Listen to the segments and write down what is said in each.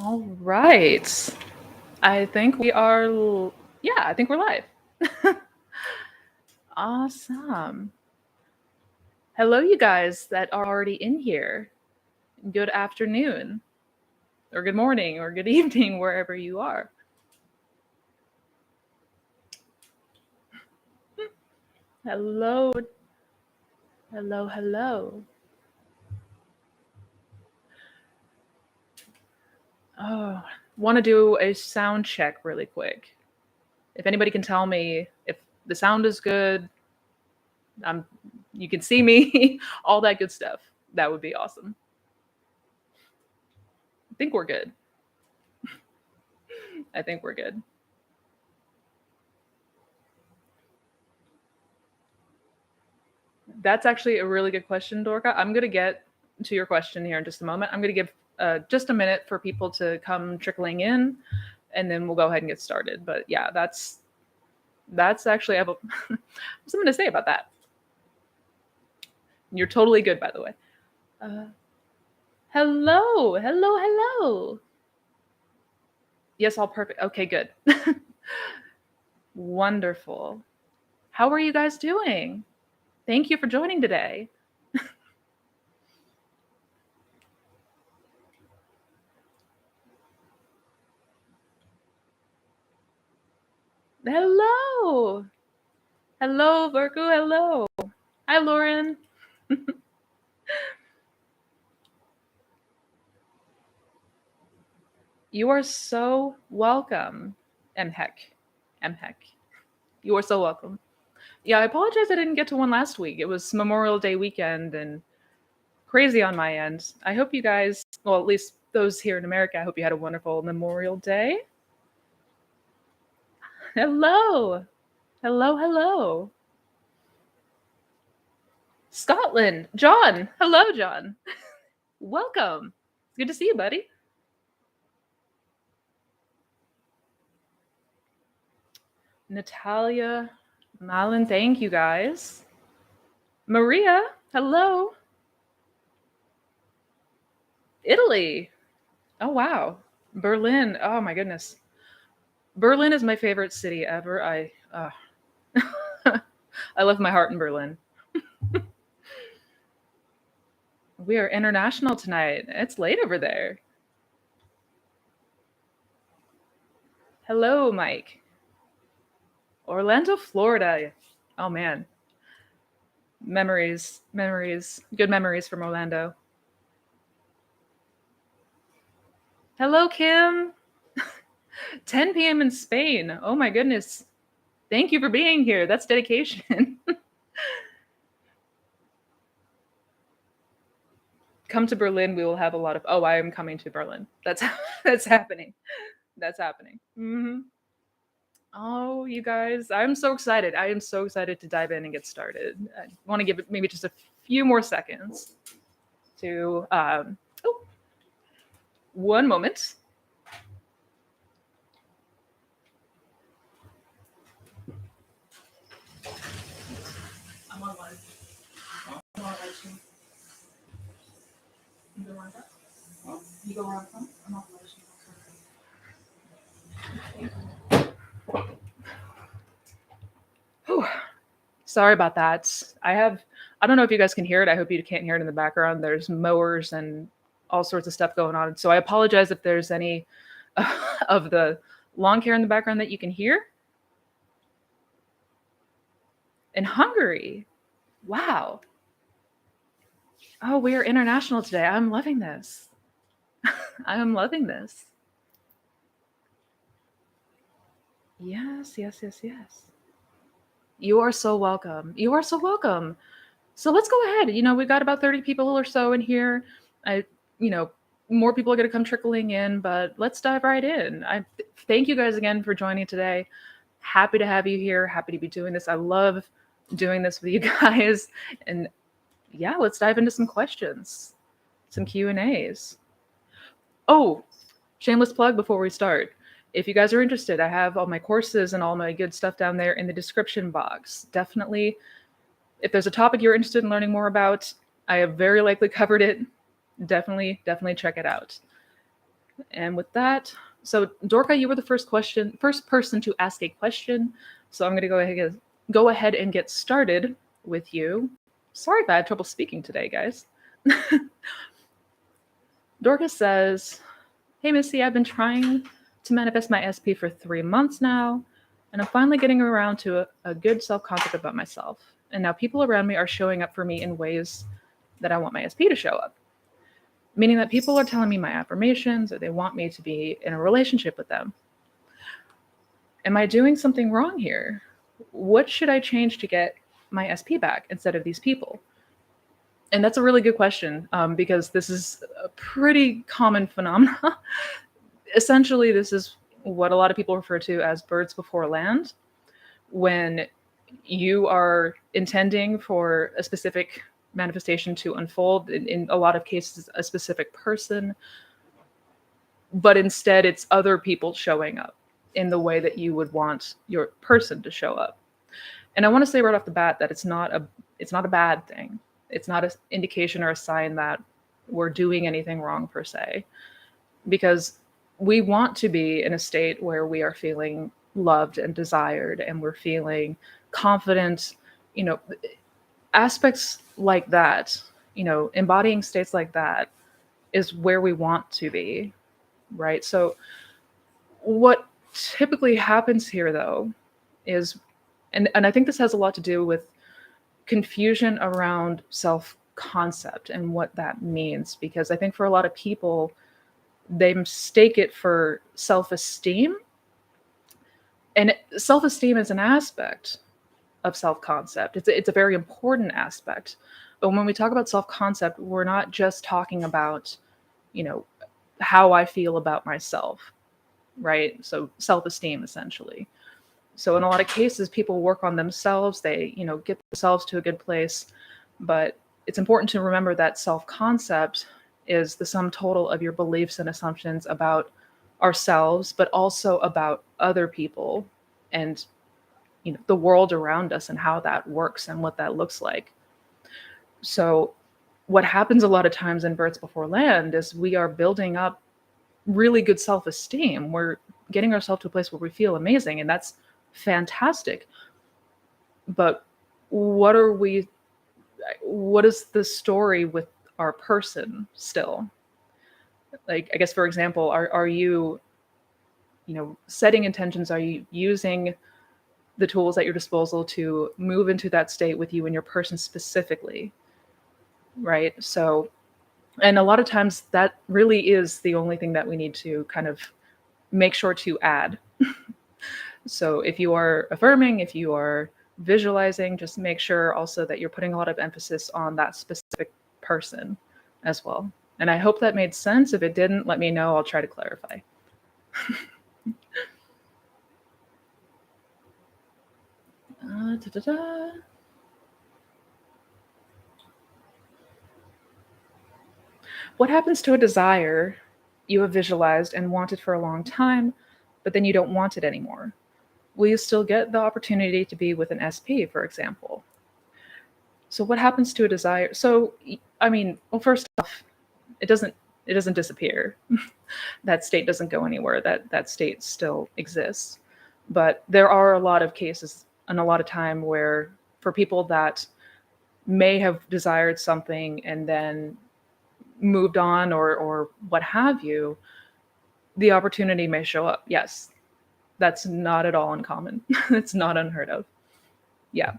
All right. I think we are, yeah, I think we're live. Awesome. Hello, you guys that are already in here. Good afternoon, or good morning, or good evening, wherever you are. Hello, hello, hello. Oh, want to do a sound check really quick. If anybody can tell me if the sound is good, I'm, you can see me, all that good stuff. That would be awesome. I think we're good. I think we're good. That's actually a really good question, Dorka. I'm going to get to your question here in just a moment. I'm going to give just a minute for people to come trickling in, and then we'll go ahead and get started. But yeah, that's actually I have something to say about that. You're totally good, by the way. Uh, hello, hello, hello. Yes, all perfect. Okay, good. Wonderful. How are you guys doing? Thank you for joining today. Hello. Hello, Virgo. Hello. Hi, Lauren. You are so welcome, MHEC. MHEC. You are so welcome. Yeah, I apologize I didn't get to one last week. It was Memorial Day weekend and crazy on my end. I hope you guys, well, at least those here in America, I hope you had a wonderful Memorial Day. Hello. Hello, hello. Scotland. John. Hello, John. Welcome. It's good to see you, buddy. Natalia, Malin, thank you guys. Maria, hello. Italy. Oh, wow. Berlin. Oh, my goodness. Berlin is my favorite city ever. I left my heart in Berlin. We are international tonight. It's late over there. Hello, Mike. Orlando, Florida. Oh man, memories, memories, good memories from Orlando. Hello, Kim. 10 p.m. in Spain. Oh my goodness. Thank you for being here. That's dedication. Come to Berlin. We will have a lot of. Oh, I am coming to Berlin. That's that's happening. That's happening. Oh, you guys, I'm so excited. I am so excited to dive in and get started. I want to give it maybe just a few more seconds to. Oh, one moment. I'm on live. I'm on live stream. You go around that? You go around front? I'm on live stream. Whew. Sorry about that. I don't know if you guys can hear it. I hope you can't hear it in the background. There's mowers and all sorts of stuff going on. So I apologize if there's any of the lawn care in the background that you can hear. In Hungary. Wow. Oh, we are international today. I'm loving this. I am loving this. Yes, yes, yes, yes. You are so welcome. You are so welcome. So let's go ahead. We've got about 30 people or so in here. I, you know, more people are going to come trickling in, but let's dive right in. I thank you guys again for joining today. Happy to have you here. Happy to be doing this. I love doing this with you guys. And yeah, let's dive into some questions, some Q&As. Oh, shameless plug before we start. If you guys are interested, I have all my courses and all my good stuff down there in the description box. Definitely, if there's a topic you're interested in learning more about, I have very likely covered it. Definitely check it out. And with that, so Dorka, you were the first person to ask a question. So I'm going to go ahead and get started with you. Sorry if I had trouble speaking today, guys. Dorka says, "Hey Missy, I've been trying to manifest my SP for 3 months now, and I'm finally getting around to a good self-concept about myself. And now people around me are showing up for me in ways that I want my SP to show up. Meaning that people are telling me my affirmations or they want me to be in a relationship with them. Am I doing something wrong here? What should I change to get my SP back instead of these people?" And that's a really good question, because this is a pretty common phenomenon. Essentially, this is what a lot of people refer to as birds before land. When you are intending for a specific manifestation to unfold, in a lot of cases, a specific person, but instead it's other people showing up in the way that you would want your person to show up. And I want to say right off the bat that it's not a bad thing. It's not an indication or a sign that we're doing anything wrong per se, because we want to be in a state where we are feeling loved and desired and we're feeling confident, you know, aspects like that, embodying states like that is where we want to be, right? So what typically happens here though is, and I think this has a lot to do with confusion around self-concept and what that means, because I think for a lot of people they mistake it for self-esteem, and self-esteem is an aspect of self-concept. It's a very important aspect, but when we talk about self-concept, we're not just talking about, you know, how I feel about myself, right? So self-esteem essentially. So in a lot of cases, people work on themselves, they, get themselves to a good place. But it's important to remember that self-concept is the sum total of your beliefs and assumptions about ourselves, but also about other people and, the world around us and how that works and what that looks like. So what happens a lot of times in Birds Before Land is we are building up really good self-esteem. We're getting ourselves to a place where we feel amazing, and that's fantastic. But what is the story with our person still? Like, I guess, for example, are you, setting intentions? Are you using the tools at your disposal to move into that state with you and your person specifically? Right. So, and a lot of times that really is the only thing that we need to kind of make sure to add. So if you are affirming, if you are visualizing, just make sure also that you're putting a lot of emphasis on that specific person as well. And I hope that made sense. If it didn't, let me know. I'll try to clarify. Da-da-da. What happens to a desire you have visualized and wanted for a long time, but then you don't want it anymore? Will you still get the opportunity to be with an SP, for example? So what happens to a desire? So, I mean, well, first off, it doesn't disappear. That state doesn't go anywhere. That state still exists. But there are a lot of cases and a lot of time where for people that may have desired something and then moved on or what have you, the opportunity may show up. Yes, that's not at all uncommon. It's not unheard of. Yeah.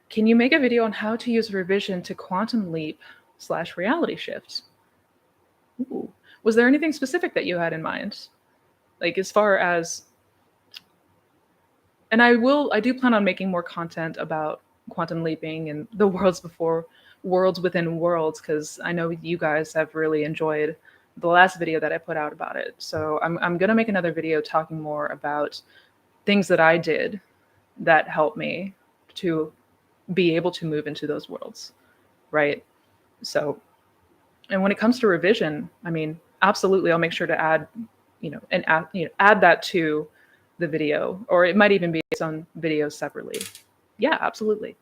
Can you make a video on how to use revision to quantum leap / reality shift? Ooh. Was there anything specific that you had in mind? Like, as far as, and I do plan on making more content about quantum leaping and the worlds within worlds, because I know you guys have really enjoyed the last video that I put out about it. So I'm gonna make another video talking more about things that I did that helped me to be able to move into those worlds, right? So, and when it comes to revision, I mean, absolutely, I'll make sure to add, add that to the video, or it might even be its own video separately. Yeah, absolutely.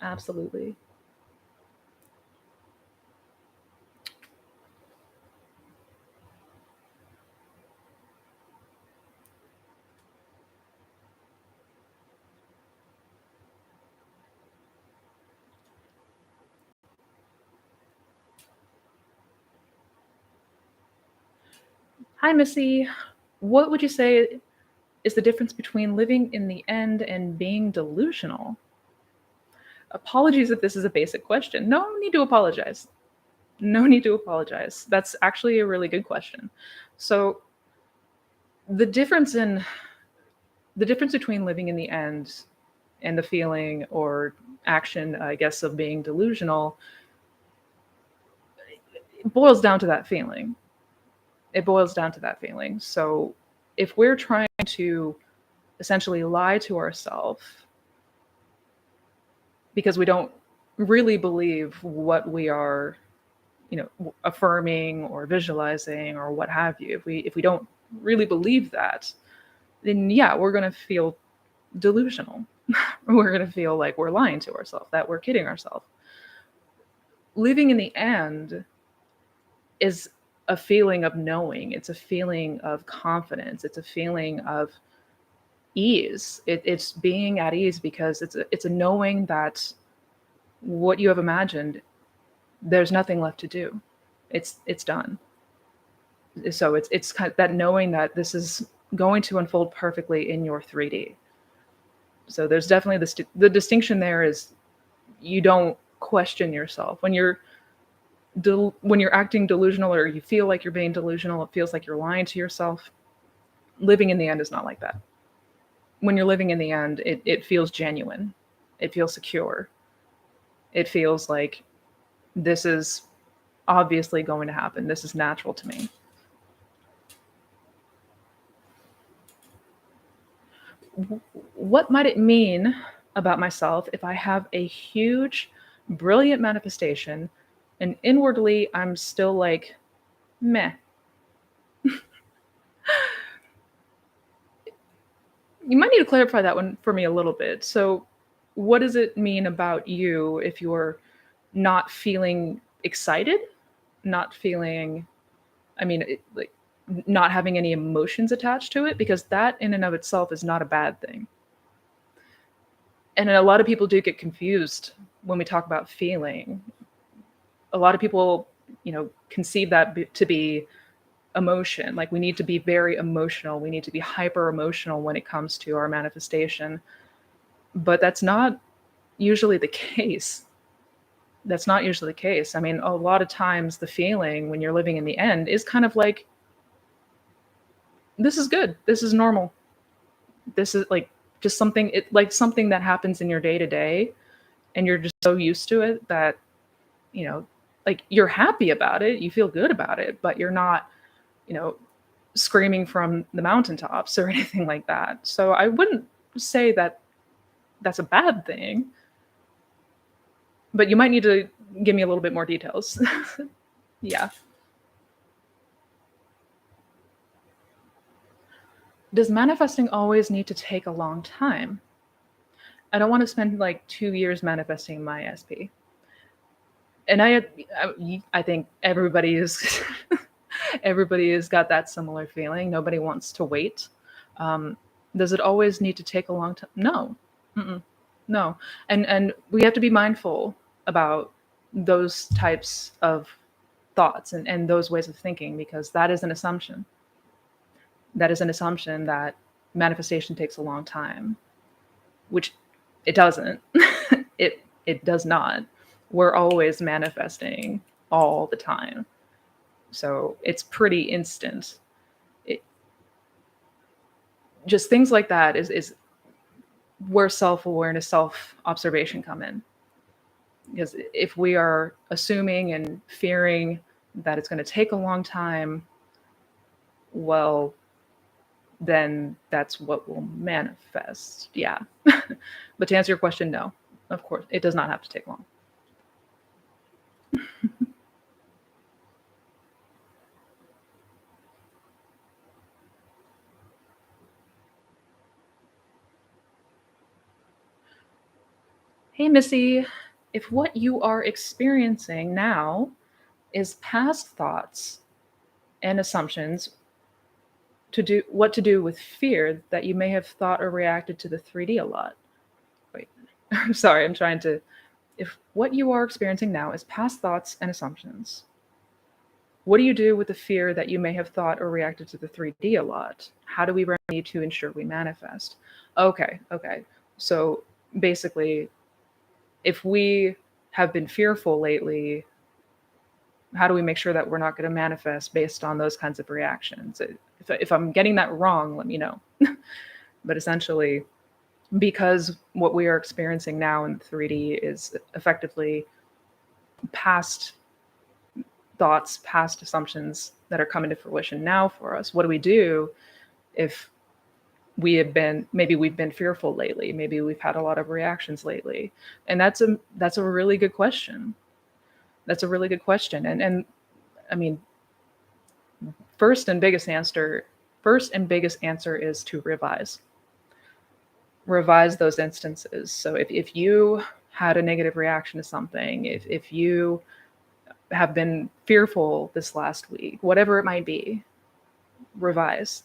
Absolutely. Hi, Missy. What would you say is the difference between living in the end and being delusional? Apologies if this is a basic question. No need to apologize. No need to apologize. That's actually a really good question. So, the difference in the difference between living in the end and the feeling or action, I guess, of being delusional, it boils down to that feeling. It boils down to that feeling. So, if we're trying to essentially lie to ourselves because we don't really believe what we are, affirming or visualizing or what have you, if we don't really believe that, then yeah, we're going to feel delusional. We're going to feel like we're lying to ourselves, that we're kidding ourselves. Living in the end is a feeling of knowing, it's a feeling of confidence, it's a feeling of ease. It's being at ease because it's a knowing that what you have imagined, there's nothing left to do. It's done. So it's kind of that knowing that this is going to unfold perfectly in your 3D. So there's definitely the distinction there is you don't question yourself when when you're acting delusional or you feel like you're being delusional. It feels like you're lying to yourself. Living in the end is not like that. When you're living in the end, it feels genuine. It feels secure. It feels like this is obviously going to happen. This is natural to me. What might it mean about myself if I have a huge, brilliant manifestation and inwardly I'm still like, meh? You might need to clarify that one for me a little bit. So, what does it mean about you if you're not feeling excited, not feeling, I mean, like not having any emotions attached to it? Because that in and of itself is not a bad thing. And a lot of people do get confused when we talk about feeling. A lot of people, conceive that to be emotion. Like we need to be very emotional. We need to be hyper emotional when it comes to our manifestation. But that's not usually the case. That's not usually the case. I mean, a lot of times the feeling when you're living in the end is kind of like, this is good. This is normal. This is like just something, like something that happens in your day to day. And you're just so used to it that, you know, like you're happy about it. You feel good about it, but you're not, you know, screaming from the mountaintops or anything like that. So I wouldn't say that that's a bad thing, but you might need to give me a little bit more details. Yeah. Does manifesting always need to take a long time? I don't want to spend like 2 years manifesting my SP. And I think everybody is everybody has got that similar feeling. Nobody wants to wait. Um, does it always need to take a long time? No. Mm-mm. No. And we have to be mindful about those types of thoughts and those ways of thinking because that is an assumption. That is an assumption that manifestation takes a long time, which it doesn't. It does not. We're always manifesting all the time. So it's pretty instant. It, just things like that is where self-awareness, self-observation come in. Because if we are assuming and fearing that it's going to take a long time, well, then that's what will manifest. Yeah. But to answer your question, no, of course, it does not have to take long. Hey, Missy, if what you are experiencing now is past thoughts and assumptions to do with fear that you may have thought or reacted to the 3D a lot. Wait, I'm sorry, I'm trying to. If what you are experiencing now is past thoughts and assumptions, What do you do with the fear that you may have thought or reacted to the 3D a lot? How do we remedy to ensure we manifest? Okay, okay. So basically, if we have been fearful lately, how do we make sure that we're not going to manifest based on those kinds of reactions? If I'm getting that wrong, let me know. But essentially, because what we are experiencing now in 3D is effectively past thoughts, past assumptions that are coming to fruition now for us. What do we do if maybe we've been fearful lately, maybe we've had a lot of reactions lately? And that's a really good question. That's a really good question. And I mean, first and biggest answer first and biggest answer is to revise those instances. So if you had a negative reaction to something, if you have been fearful this last week, whatever it might be, revise,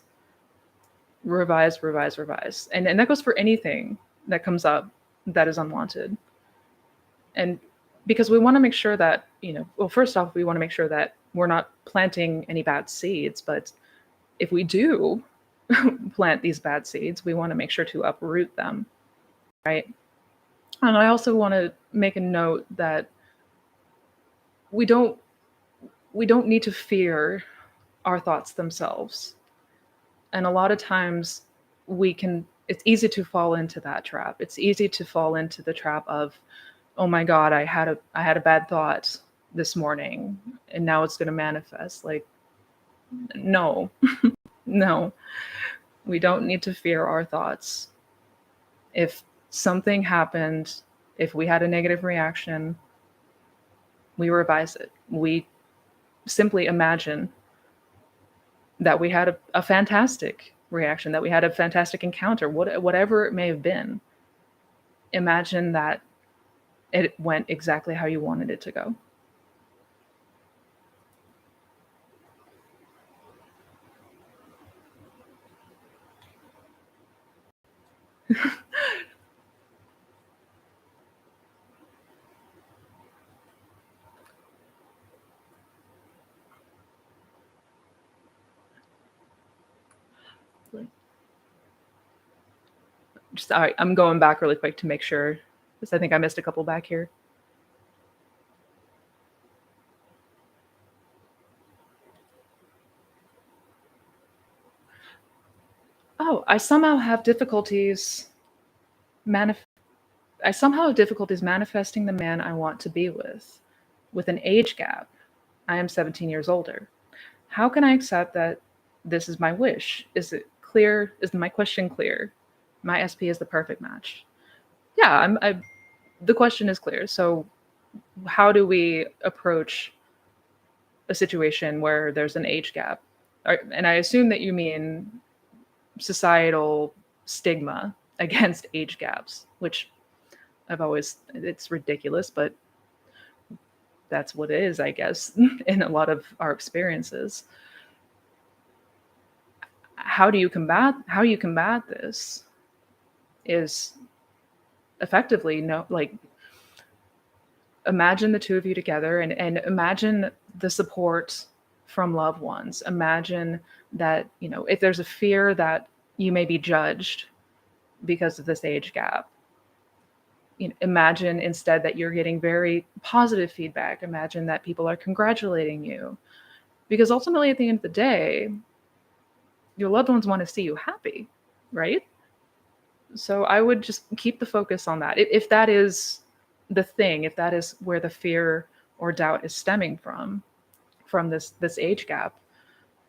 revise. And that goes for anything that comes up that is unwanted. And because we want to make sure that, well, first off, we want to make sure that we're not planting any bad seeds. But if we do plant these bad seeds, we want to make sure to uproot them, right? And I also want to make a note that we don't need to fear our thoughts themselves. And a lot of times it's easy to fall into that trap. It's easy to fall into the trap of, oh my God, I had a bad thought this morning and now it's going to manifest. Like, no, no, we don't need to fear our thoughts. If something happened, if we had a negative reaction, we revise it. We simply imagine that we had a fantastic reaction, that we had a fantastic encounter, whatever it may have been. Imagine that it went exactly how you wanted it to go. Just, all right, I'm going back really quick to make sure, because I think I missed a couple back here. Oh, manif- I somehow have difficulties manifesting the man I want to be with an age gap. I am 17 years older. How can I accept that this is my wish? Is it clear? Is my question clear? My SP is the perfect match. Yeah, the question is clear. So, how do we approach a situation where there's an age gap? And I assume that you mean societal stigma against age gaps, which it's ridiculous, but that's what it is, I guess, in a lot of our experiences. How you combat this is effectively no like imagine the two of you together, and imagine the support from loved ones. Imagine that, if there's a fear that you may be judged because of this age gap, imagine instead that you're getting very positive feedback. Imagine that people are congratulating you, because ultimately at the end of the day, your loved ones want to see you happy, right? So I would just keep the focus on that. If that is the thing, if that is where the fear or doubt is stemming from this age gap,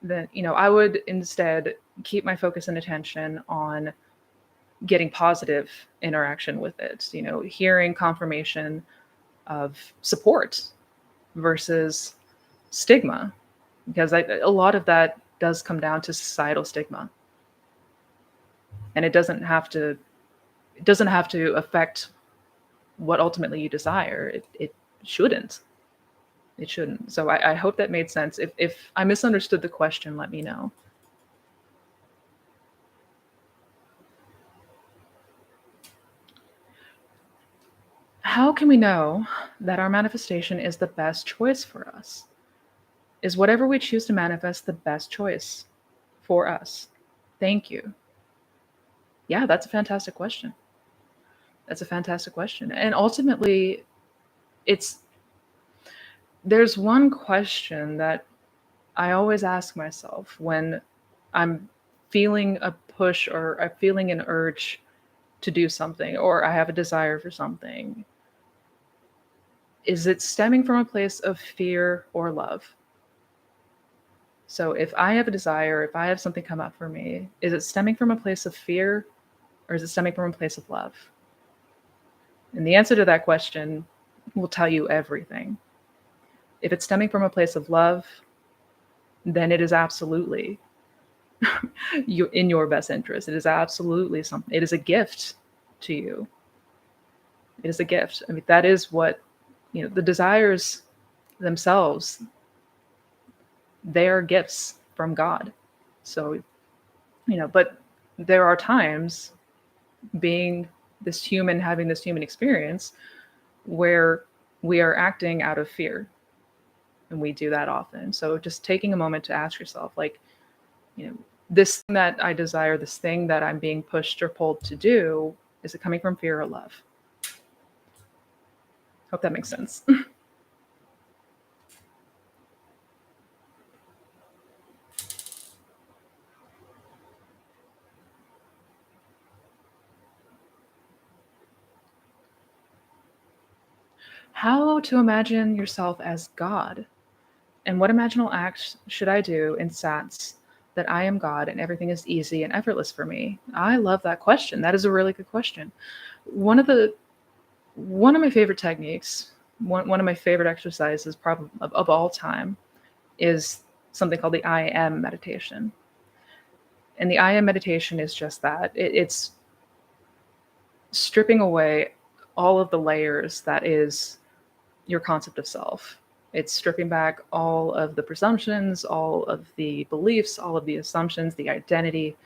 then I would instead keep my focus and attention on getting positive interaction with it. Hearing confirmation of support versus stigma, because a lot of that does come down to societal stigma, and it doesn't have to affect what ultimately you desire. It shouldn't. It shouldn't. So I hope that made sense. If I misunderstood the question, let me know. How can we know that our manifestation is the best choice for us? Is whatever we choose to manifest the best choice for us? Thank you. Yeah, that's a fantastic question. That's a fantastic question. And ultimately, it's there's one question that I always ask myself when I'm feeling a push or I'm feeling an urge to do something or I have a desire for something. Is it stemming from a place of fear or love? So if I have a desire, if I have something come up for me, is it stemming from a place of fear or is it stemming from a place of love? And the answer to that question will tell you everything. If it's stemming from a place of love, then it is absolutely in your best interest. It is absolutely something. It is a gift to you. It is a gift. I mean, that is what, the desires themselves, they are gifts from God. So, but there are times being this human, having this human experience where we are acting out of fear. And we do that often. So just taking a moment to ask yourself, like, this thing that I desire, this thing that I'm being pushed or pulled to do, is it coming from fear or love? Hope that makes sense. How to imagine yourself as God? And what imaginal acts should I do in sats that I am God and everything is easy and effortless for me? I love that question. That is a really good question. One of the one of my favorite techniques, one of my favorite exercises probably of all time is something called the I am meditation. And the I am meditation is just that. It's stripping away all of the layers that is your concept of self. It's stripping back all of the presumptions, all of the beliefs, all of the assumptions, the identity.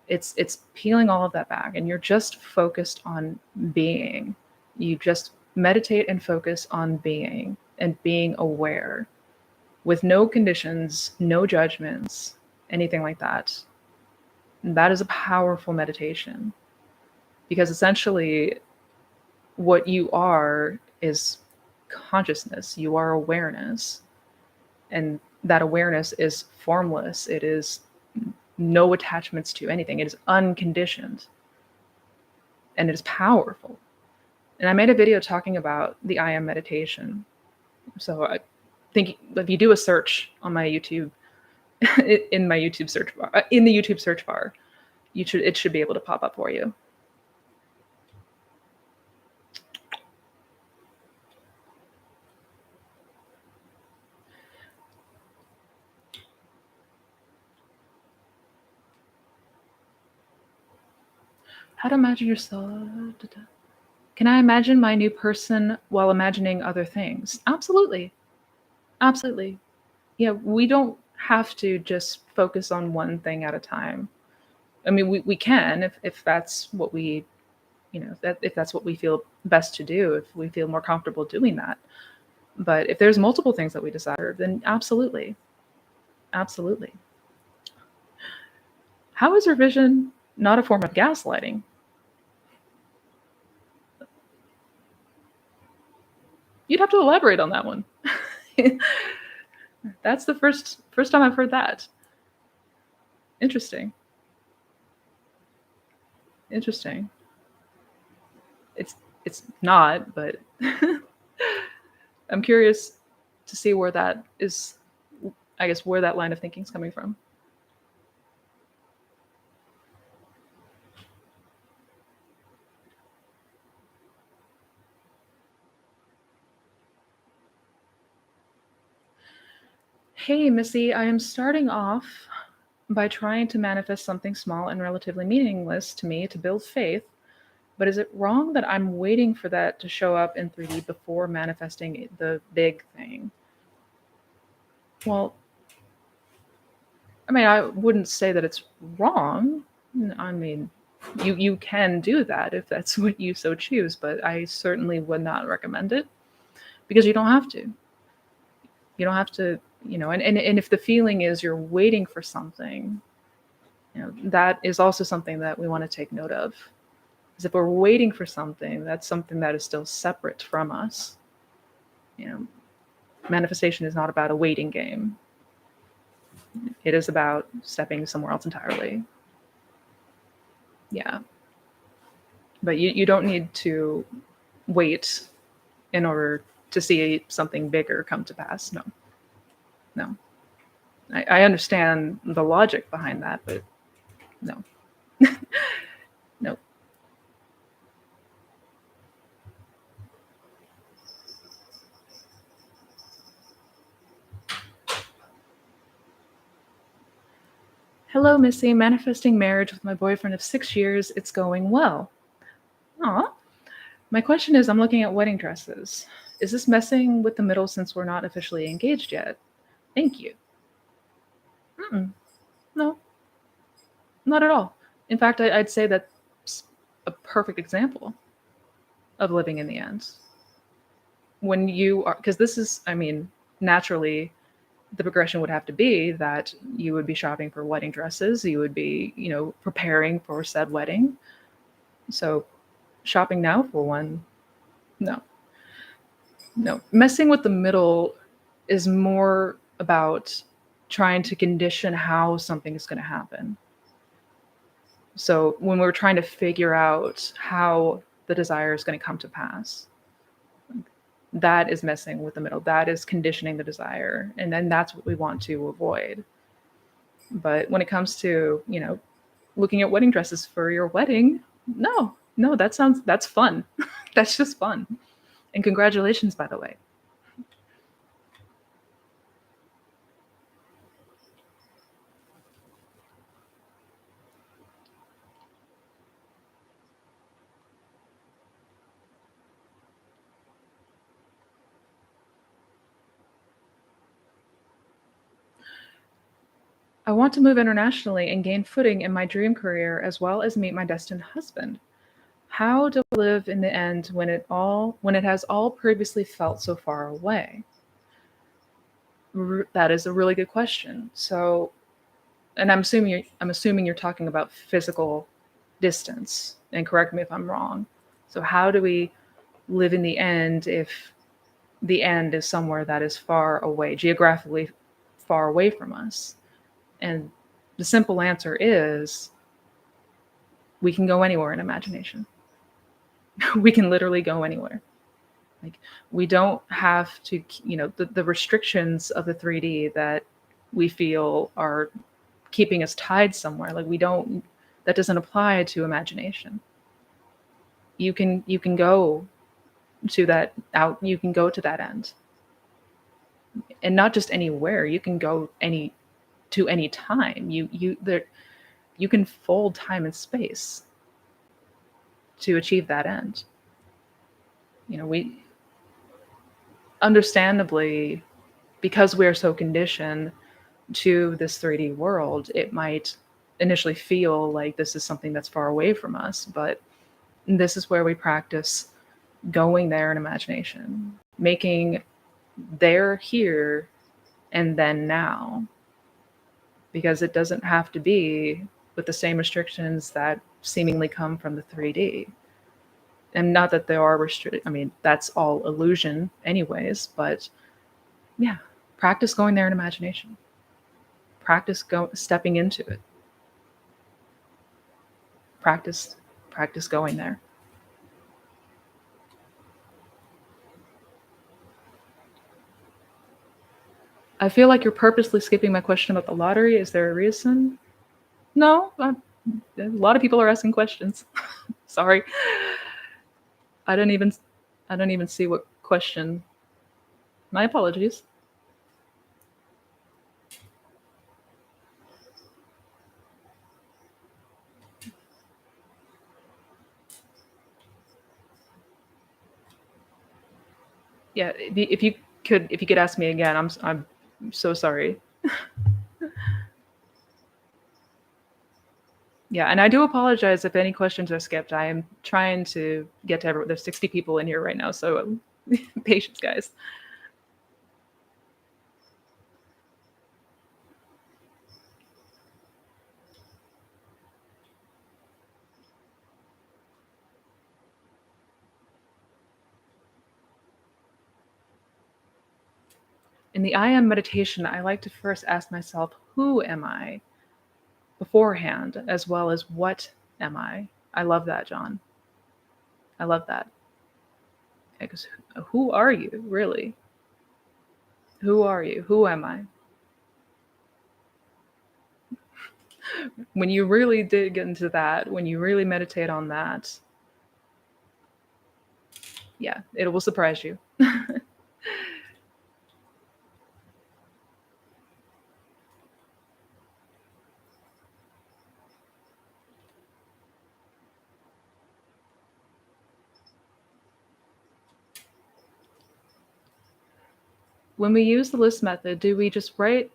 It's peeling all of that back and you're just focused on being. You just meditate and focus on being and being aware with no conditions, no judgments, anything like that. And that is a powerful meditation because essentially what you are is consciousness, you are awareness. And that awareness is formless, it is no attachments to anything, it is unconditioned, and it is powerful. And I made a video talking about the I am meditation. So I think if you do a search on my YouTube, in my YouTube search bar, in the YouTube search bar, it should be able to pop up for you. How to imagine yourself. Can I imagine my new person while imagining other things? Absolutely. Absolutely. Yeah, we don't have to just focus on one thing at a time. I mean, we can if that's what we, that if that's what we feel best to do, if we feel more comfortable doing that. But if there's multiple things that we desire, then absolutely. Absolutely. How is revision not a form of gaslighting? You'd have to elaborate on that one. That's the first time I've heard that. Interesting. Interesting. It's not, but I'm curious to see where that is, I guess, where that line of thinking is coming from. Hey, Missy, I am starting off by trying to manifest something small and relatively meaningless to me to build faith. But is it wrong that I'm waiting for that to show up in 3D before manifesting the big thing? Well, I mean, I wouldn't say that it's wrong. I mean, you can do that if that's what you so choose, but I certainly would not recommend it because you don't have to. You don't have to And if the feeling is you're waiting for something, that is also something that we want to take note of. Because if we're waiting for something, that's something that is still separate from us. You know, manifestation is not about a waiting game. It is about stepping somewhere else entirely. Yeah. But you don't need to wait in order to see something bigger come to pass. No, no. I understand the logic behind that, but no, no. Hello, Missy. Manifesting marriage with my boyfriend of 6 years. It's going well. Aw. My question is I'm looking at wedding dresses. Is this messing with the middle since we're not officially engaged yet? Thank you. Mm-mm. No, not at all. In fact, I'd say that's a perfect example of living in the end. When you are, because this is, I mean, naturally, the progression would have to be that you would be shopping for wedding dresses, you would be, preparing for said wedding. So, shopping now for one, no, no. Messing with the middle is more about trying to condition how something is going to happen. So, when we're trying to figure out how the desire is going to come to pass, that is messing with the middle. That is conditioning the desire. And then that's what we want to avoid. But when it comes to, looking at wedding dresses for your wedding, no, no, that's fun. That's just fun. And congratulations, by the way. I want to move internationally and gain footing in my dream career as well as meet my destined husband. How do I live in the end when it has all previously felt so far away? That is a really good question. So, and I'm assuming you're talking about physical distance. And correct me if I'm wrong. So how do we live in the end if the end is somewhere that is far away, geographically far away from us? And the simple answer is we can go anywhere in imagination. We can literally go anywhere. Like we don't have to, the restrictions of the 3D that we feel are keeping us tied somewhere. Like we don't, that doesn't apply to imagination. You can go to that out, you can go to that end. And not just anywhere, you can go any time. You can fold time and space to achieve that end. We understandably, because we're so conditioned to this 3D world, it might initially feel like this is something that's far away from us, but this is where we practice going there in imagination, making there, here, and then now, because it doesn't have to be with the same restrictions that seemingly come from the 3D. And not that there are I mean, that's all illusion, anyways, but yeah, practice going there in imagination. Practice stepping into it. Practice, practice going there. I feel like you're purposely skipping my question about the lottery. Is there a reason? No, a lot of people are asking questions. Sorry, I don't even, I don't even see what question. My apologies. Yeah, if you could ask me again, I'm so sorry. Yeah, and I do apologize if any questions are skipped. I am trying to get to everyone. There's 60 people in here right now, so patience, guys. In the I am meditation, I like to first ask myself, who am I beforehand, as well as what am I? I love that, John. I love that. Because who are you, really? Who are you? Who am I? When you really dig into that, when you really meditate on that, yeah, it will surprise you. When we use the list method, do we just write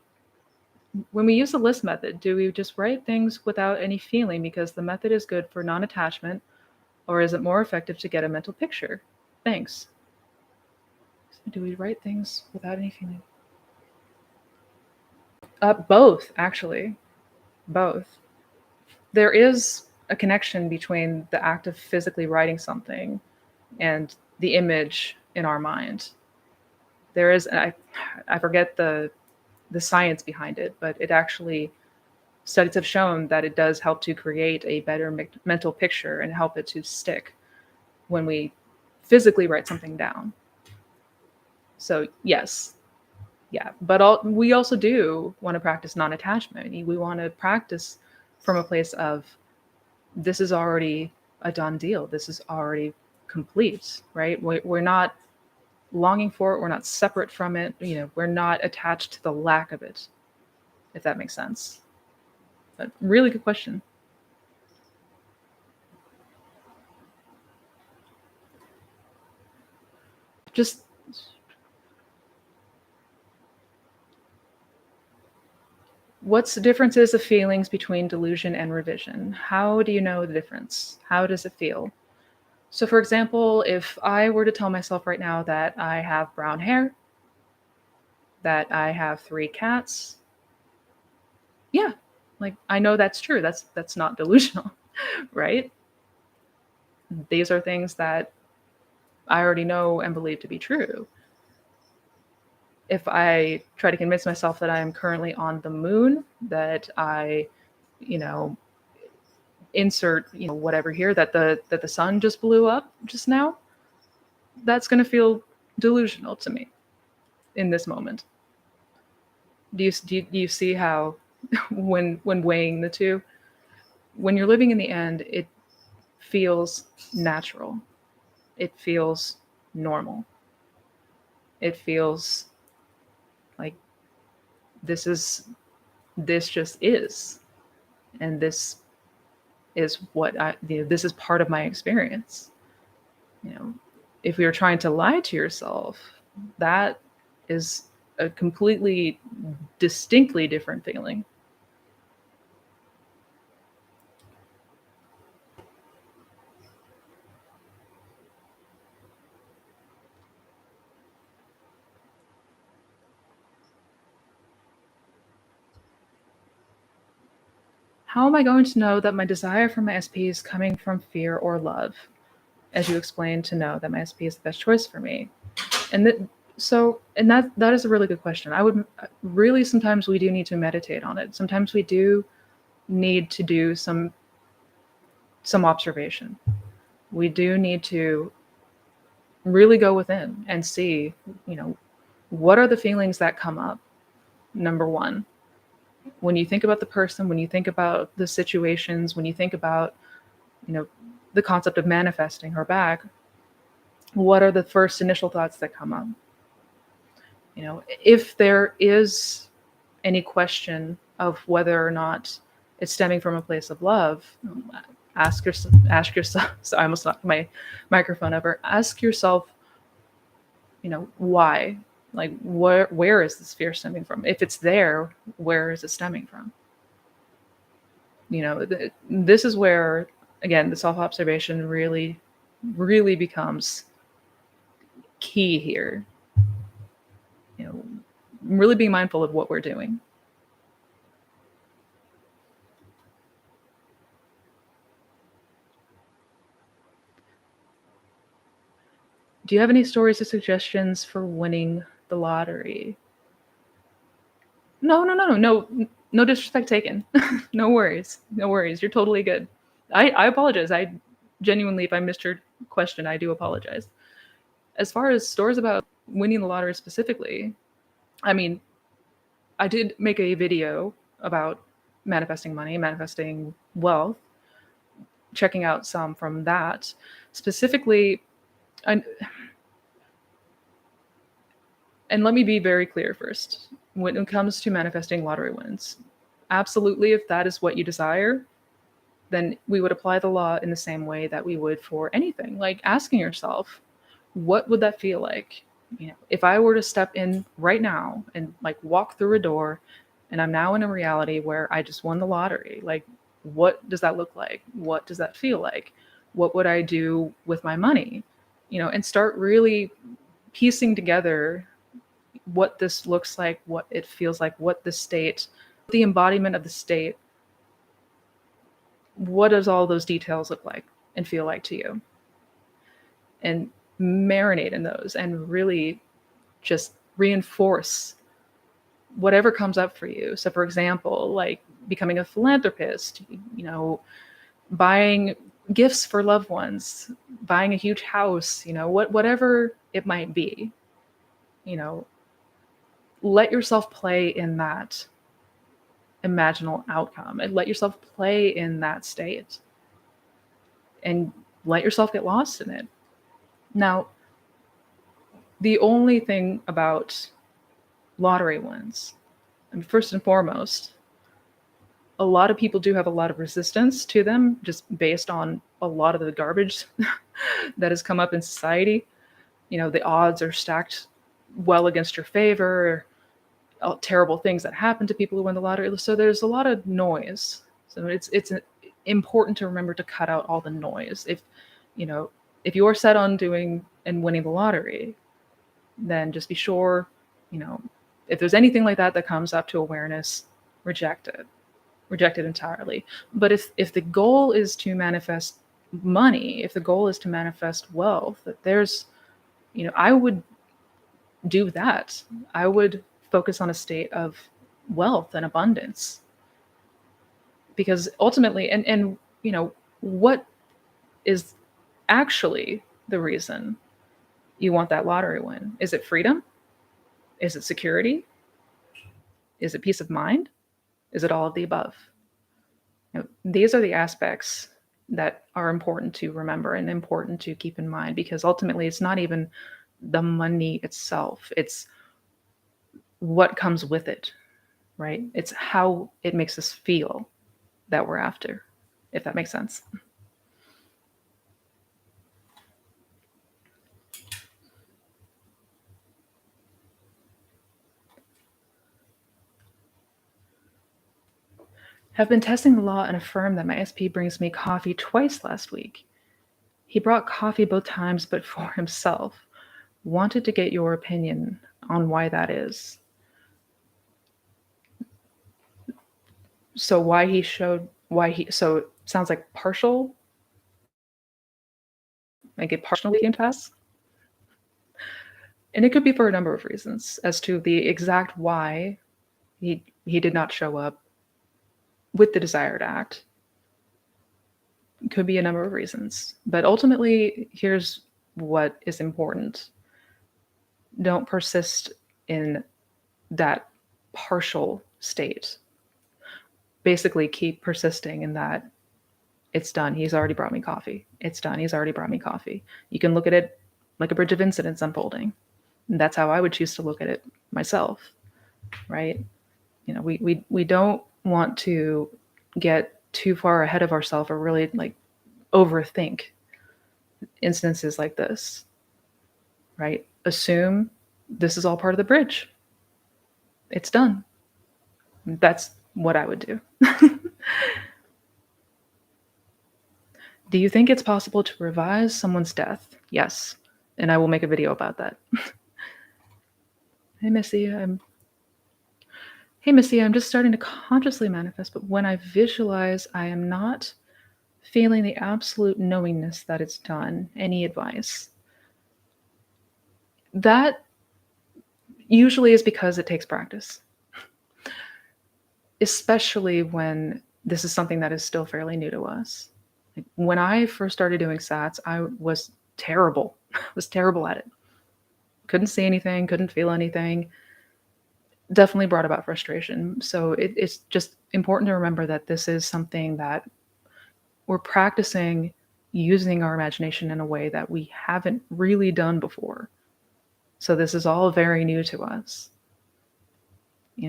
when we use the list method, do we just write things without any feeling because the method is good for non-attachment, or is it more effective to get a mental picture? Thanks. Do we write things without any feeling? Both, actually. Both. There is a connection between the act of physically writing something and the image in our mind. There is, I forget the science behind it, but it actually studies have shown that it does help to create a better mental picture and help it to stick when we physically write something down. So yes, yeah, but we also do want to practice non-attachment. We want to practice from a place of this is already a done deal. This is already complete, right? We're not longing for it. We're not separate from it. We're not attached to the lack of it, if that makes sense. But really good question. Just what's the differences of feelings between delusion and revision? How do you know the difference? How does it feel? So, for example, if I were to tell myself right now that I have brown hair, that I have three cats, yeah, like I know that's true. That's not delusional, right? These are things that I already know and believe to be true. If I try to convince myself that I am currently on the moon, that I, you know, insert, whatever here, that the sun just blew up just now, that's going to feel delusional to me in this moment. Do you see how when weighing the two, when you're living in the end, it feels natural. It feels normal. It feels like this is this just is, and this is what this is part of my experience. You know, if you're trying to lie to yourself, that is a completely distinctly different feeling. How am I going to know that my desire for my SP is coming from fear or love? As you explained, to know that my SP is the best choice for me. And that is a really good question. I would really, sometimes we do need to meditate on it. Sometimes we do need to do some observation. We do need to really go within and see, you know, what are the feelings that come up? Number one, when you think about the person, when you think about the situations, when you think about, you know, the concept of manifesting her back, what are the first initial thoughts that come up? If there is any question of whether or not it's stemming from a place of love, ask yourself. So I almost knocked my microphone over. Ask yourself, why? Like, where is this fear stemming from? If it's there, where is it stemming from? This is where, again, the self-observation really, really becomes key here. Really being mindful of what we're doing. Do you have any stories or suggestions for winning the lottery? No, no, no, no, no, no disrespect taken. No worries, no worries. You're totally good. I apologize. I genuinely, if I missed your question, I do apologize. As far as stories about winning the lottery specifically, I mean, I did make a video about manifesting money, manifesting wealth, checking out some from that. Specifically, and, and let me be very clear first. When it comes to manifesting lottery wins, absolutely, if that is what you desire, then we would apply the law in the same way that we would for anything. Like asking yourself, what would that feel like? You know, if I were to step in right now and like walk through a door and I'm now in a reality where I just won the lottery, like what does that look like? What does that feel like? What would I do with my money? You know, and start really piecing together what this looks like, what it feels like, what the state, the embodiment of the state, what does all those details look like and feel like to you? And marinate in those and really just reinforce whatever comes up for you. So, for example, like becoming a philanthropist, you know, buying gifts for loved ones, buying a huge house, you know, whatever it might be, you know, let yourself play in that imaginal outcome and let yourself play in that state and let yourself get lost in it. Now, the only thing about lottery wins, I mean, first and foremost, a lot of people do have a lot of resistance to them just based on a lot of the garbage that has come up in society. You know, the odds are stacked well against your favor, terrible things that happen to people who win the lottery. So there's a lot of noise. So it's important to remember to cut out all the noise. If you know, if you're set on doing and winning the lottery, then just be sure, you know, if there's anything like that that comes up to awareness, reject it. Reject it entirely. But if the goal is to manifest money, if the goal is to manifest wealth, that there's, you know, I would do that. I would focus on a state of wealth and abundance. Because ultimately, and you know, what is actually the reason you want that lottery win? Is it freedom? Is it security? Is it peace of mind? Is it all of the above? You know, these are the aspects that are important to remember and important to keep in mind because ultimately it's not even the money itself, it's what comes with it, right? It's how it makes us feel that we're after, if that makes sense. Have been testing the law and affirm that my SP brings me coffee twice last week. He brought coffee both times, but for himself. Wanted to get your opinion on why that is. So so it sounds like partial, like it partially came to pass. And it could be for a number of reasons as to the exact why he did not show up with the desired act. It could be a number of reasons. But ultimately, here's what is important. Don't persist in that partial state. Basically, keep persisting in that it's done. He's already brought me coffee. It's done. He's already brought me coffee. You can look at it like a bridge of incidents unfolding. And that's how I would choose to look at it myself, right? You know, we don't want to get too far ahead of ourselves or really like overthink instances like this, right? Assume this is all part of the bridge. It's done. That's what I would do. Do you think it's possible to revise someone's death? Yes. And I will make a video about that. Hey Missy, I'm just starting to consciously manifest, but when I visualize, I am not feeling the absolute knowingness that it's done. Any advice? That usually is because it takes practice. especially when this is something that is still fairly new to us. Like, when I first started doing sats, I was terrible. I was terrible at it. Couldn't see anything, couldn't feel anything. Definitely brought about frustration. So it's just important to remember that this is something that we're practicing using our imagination in a way that we haven't really done before. So this is all very new to us.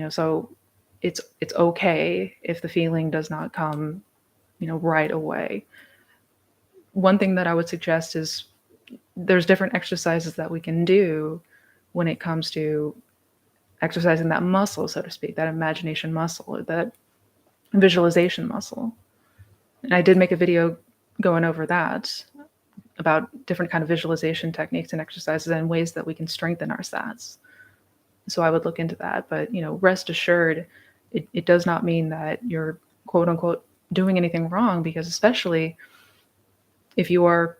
So it's okay if the feeling does not come, right away. One thing that I would suggest is there's different exercises that we can do when it comes to exercising that muscle, so to speak, that imagination muscle or that visualization muscle. And I did make a video going over that, about different kind of visualization techniques and exercises and ways that we can strengthen our stats. So I would look into that. But, rest assured, it does not mean that you're quote unquote doing anything wrong, because especially if you are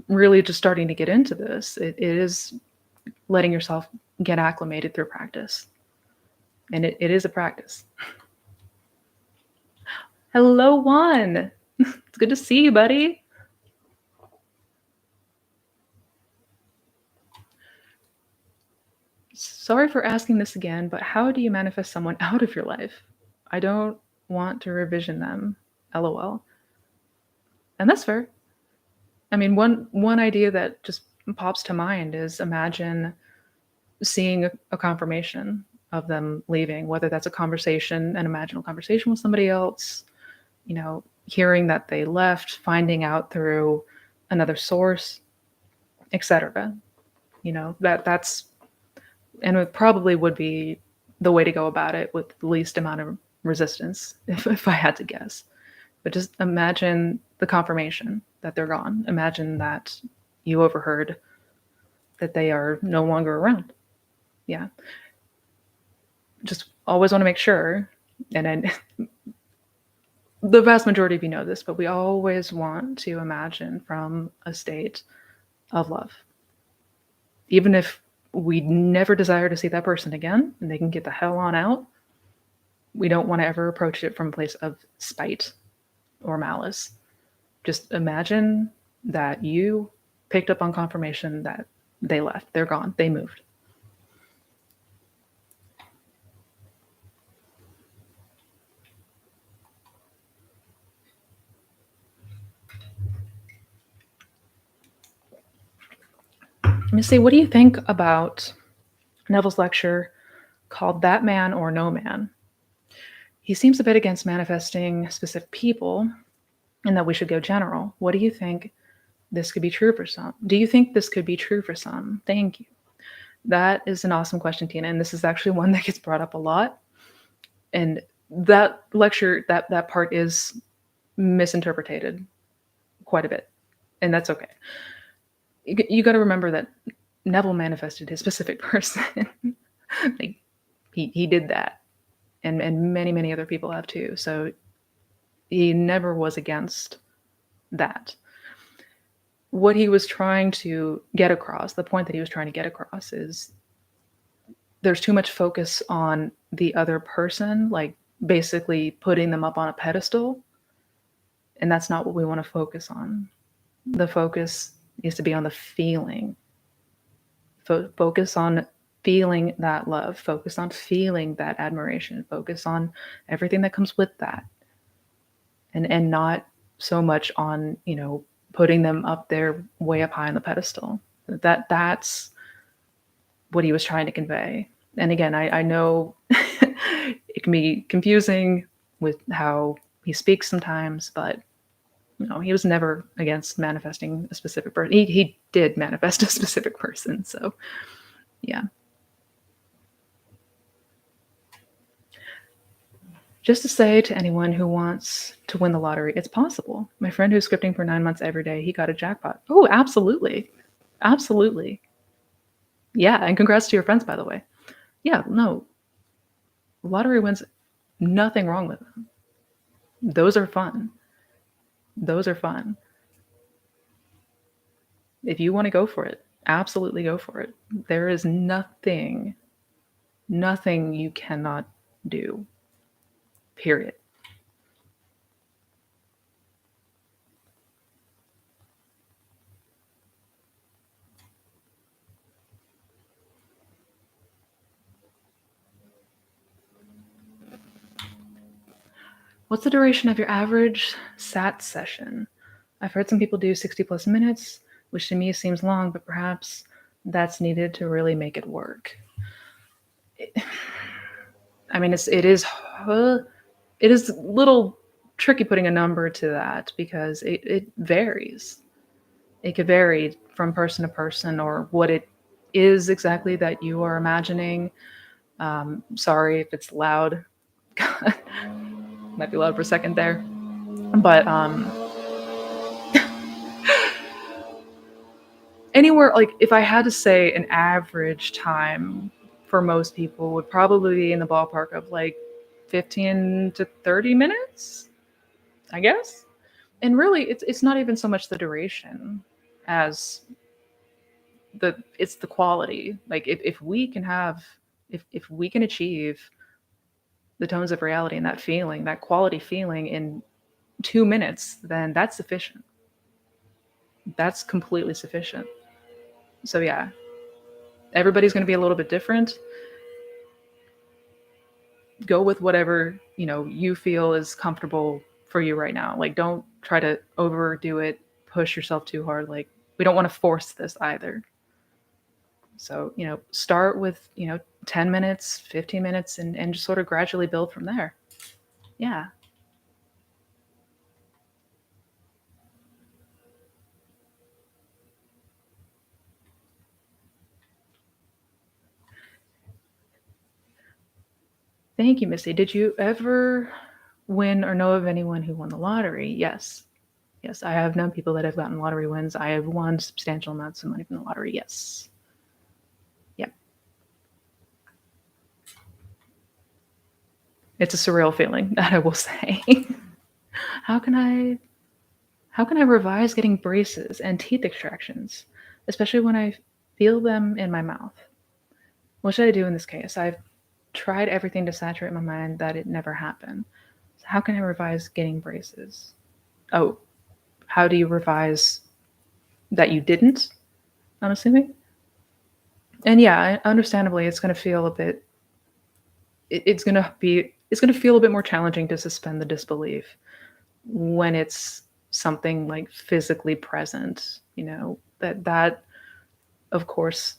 really just starting to get into this, it is letting yourself get acclimated through practice. And it is a practice. Hello, Juan. It's good to see you, buddy. Sorry for asking this again, but how do you manifest someone out of your life? I don't want to revision them. LOL. And that's fair. I mean, one idea that just pops to mind is imagine seeing a confirmation of them leaving, whether that's a conversation, an imaginal conversation with somebody else, hearing that they left, finding out through another source, etc. That's and it probably would be the way to go about it with the least amount of resistance, if I had to guess. But just imagine the confirmation that they're gone. Imagine that you overheard that they are no longer around. Yeah. Just always want to make sure, and then the vast majority of you know this, but we always want to imagine from a state of love. Even if we never desire to see that person again and they can get the hell on out, we don't want to ever approach it from a place of spite or malice. Just imagine that you picked up on confirmation that they left, they're gone, they moved. Let me see, what do you think about Neville's lecture called That Man or No Man? He seems a bit against manifesting specific people and that we should go general. What do you think this could be true for some? Do you think this could be true for some? Thank you. That is an awesome question, Tina. And this is actually one that gets brought up a lot. And that lecture, that part is misinterpreted quite a bit. And that's okay. You got to remember that Neville manifested his specific person. Like, he did that. And many, many other people have too. So he never was against that. What he was trying to get across, the point that he was trying to get across, is there's too much focus on the other person, like basically putting them up on a pedestal. And that's not what we want to focus on. The focus is to be on the feeling. Focus on feeling that love. Focus on feeling that admiration. Focus on everything that comes with that. And not so much on, putting them up there way up high on the pedestal. That's what he was trying to convey. And again, I know it can be confusing with how he speaks sometimes, but he was never against manifesting a specific person. He did manifest a specific person. So yeah. Just to say to anyone who wants to win the lottery, it's possible. My friend who's scripting for 9 months every day, he got a jackpot. Oh, absolutely. Absolutely. Yeah, and congrats to your friends, by the way. Yeah, no. Lottery wins, nothing wrong with them. Those are fun. Those are fun. If you want to go for it, absolutely go for it. There is nothing you cannot do. period. What's the duration of your average SAT session? I've heard some people do 60 plus minutes, which to me seems long, but perhaps that's needed to really make it work. I mean, it is a little tricky putting a number to that because it varies. It could vary from person to person or what it is exactly that you are imagining. Sorry if it's loud. Might be loud for a second there. But anywhere, like if I had to say an average time for most people would probably be in the ballpark of like 15 to 30 minutes, I guess. And really it's not even so much the duration as it's the quality. Like if we can have if we can achieve the tones of reality and that feeling, that quality feeling in 2 minutes, then that's sufficient. That's completely sufficient. So yeah, everybody's going to be a little bit different. Go with whatever you feel is comfortable for you right now. Like, don't try to overdo it, push yourself too hard. Like, we don't want to force this either. So start with 10 minutes, 15 minutes, and just sort of gradually build from there. Yeah. Thank you, Missy. Did you ever win or know of anyone who won the lottery? Yes. Yes, I have known people that have gotten lottery wins. I have won substantial amounts of money from the lottery. Yes. Yep. It's a surreal feeling, that I will say. how can I how can I revise getting braces and teeth extractions, especially when I feel them in my mouth? What should I do in this case? I've tried everything to saturate my mind that it never happened. So how can I revise getting braces? Oh, how do you revise that you didn't? I'm assuming. And yeah, understandably, it's going to feel a bit. It's going to feel a bit more challenging to suspend the disbelief when it's something like physically present. That of course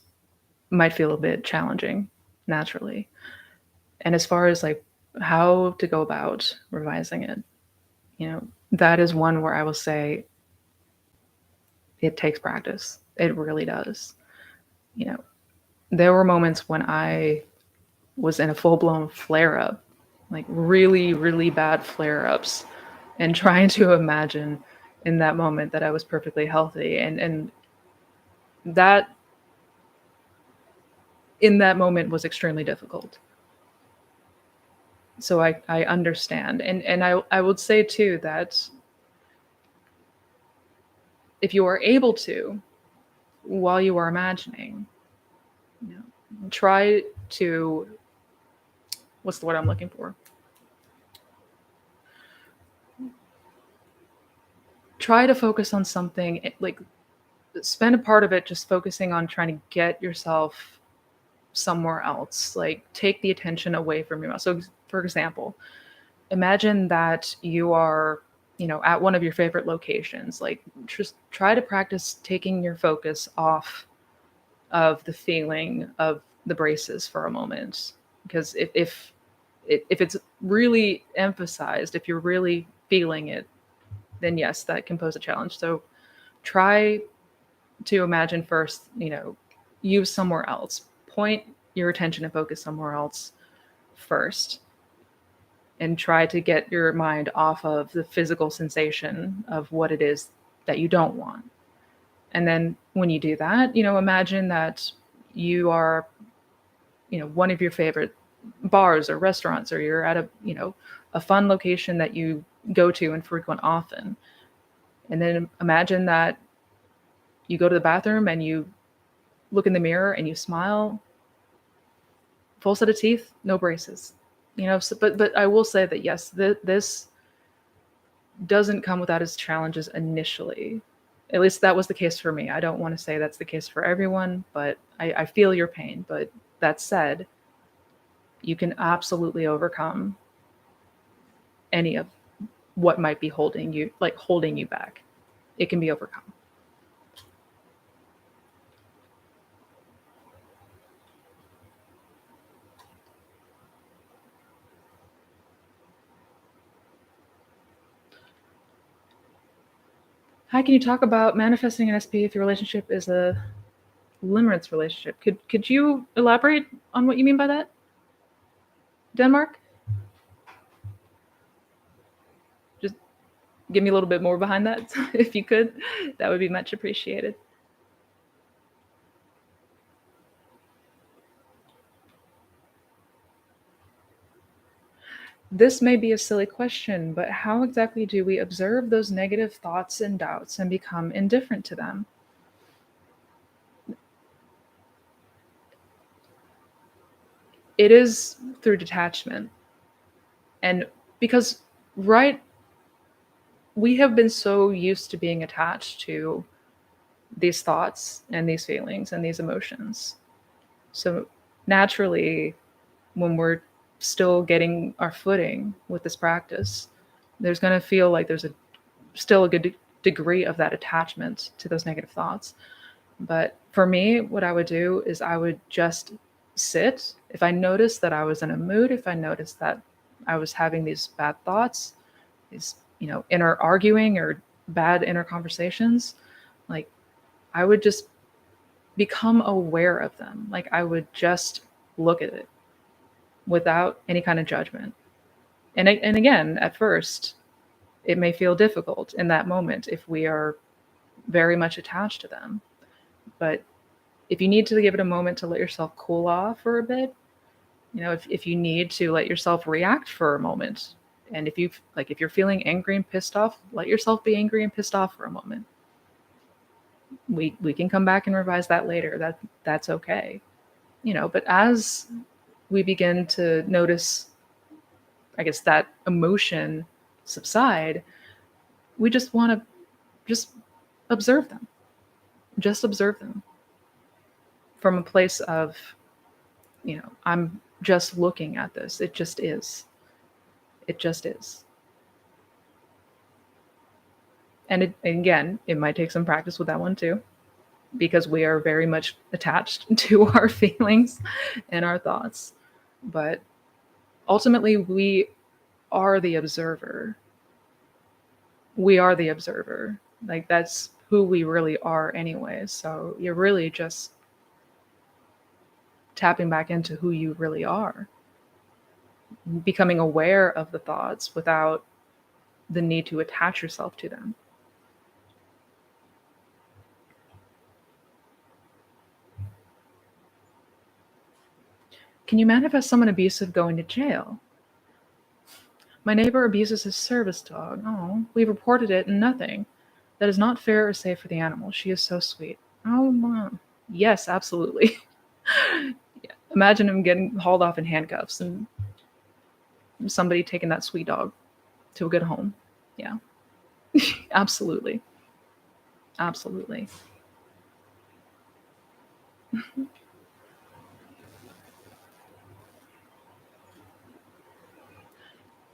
might feel a bit challenging naturally. And as far as like how to go about revising it, that is one where I will say it takes practice. It really does. You know, there were moments when I was in a full blown flare up, like really, really bad flare ups, and trying to imagine in that moment that I was perfectly healthy. And that in that moment was extremely difficult. So I understand. And I would say too that if you are able to, while you are imagining, you know, try to, what's the word I'm looking for? Try to focus on something, like spend a part of it just focusing on trying to get yourself somewhere else. Like take the attention away from your mouth. So for example, imagine that you are, at one of your favorite locations. Like just try to practice taking your focus off of the feeling of the braces for a moment. Because if it's really emphasized, if you're really feeling it, then yes, that can pose a challenge. So try to imagine first, use somewhere else. Point your attention and focus somewhere else first, and try to get your mind off of the physical sensation of what it is that you don't want. And then when you do that, imagine that you are, one of your favorite bars or restaurants, or you're at a fun location that you go to and frequent often. And then imagine that you go to the bathroom and you look in the mirror and you smile, full set of teeth, no braces. So, but I will say that yes, this doesn't come without its challenges initially. At least that was the case for me. I don't want to say that's the case for everyone, but I feel your pain. But that said, you can absolutely overcome any of what might be holding you back. It can be overcome. How can you talk about manifesting an SP if your relationship is a limerence relationship? Could you elaborate on what you mean by that, Denmark? Just give me a little bit more behind that, if you could. That would be much appreciated. This may be a silly question, but how exactly do we observe those negative thoughts and doubts and become indifferent to them? It is through detachment. And because, right, we have been so used to being attached to these thoughts and these feelings and these emotions. So naturally, when we're still getting our footing with this practice, there's going to feel like there's still a good degree of that attachment to those negative thoughts. But for me, what I would do is I would just sit. If I noticed that I was in a mood, if I noticed that I was having these bad thoughts, these, inner arguing or bad inner conversations, like I would just become aware of them. Like I would just look at it without any kind of judgment. And again, at first, it may feel difficult in that moment if we are very much attached to them. But if you need to give it a moment to let yourself cool off for a bit, if you need to let yourself react for a moment, and if you're feeling angry and pissed off, let yourself be angry and pissed off for a moment. We can come back and revise that later. That's okay. But as we begin to notice, I guess, that emotion subside, we just want to just observe them. Just observe them from a place of, I'm just looking at this. It just is. It just is. And again, it might take some practice with that one too, because we are very much attached to our feelings and our thoughts. But ultimately, we are the observer. We are the observer. Like that's who we really are anyway. So you're really just tapping back into who you really are, becoming aware of the thoughts without the need to attach yourself to them. Can you manifest someone abusive going to jail? My neighbor abuses his service dog. Oh, we've reported it and nothing. That is not fair or safe for the animal. She is so sweet. Oh, mom. Yes, absolutely. Yeah. Imagine him getting hauled off in handcuffs and somebody taking that sweet dog to a good home. Yeah, absolutely. Absolutely.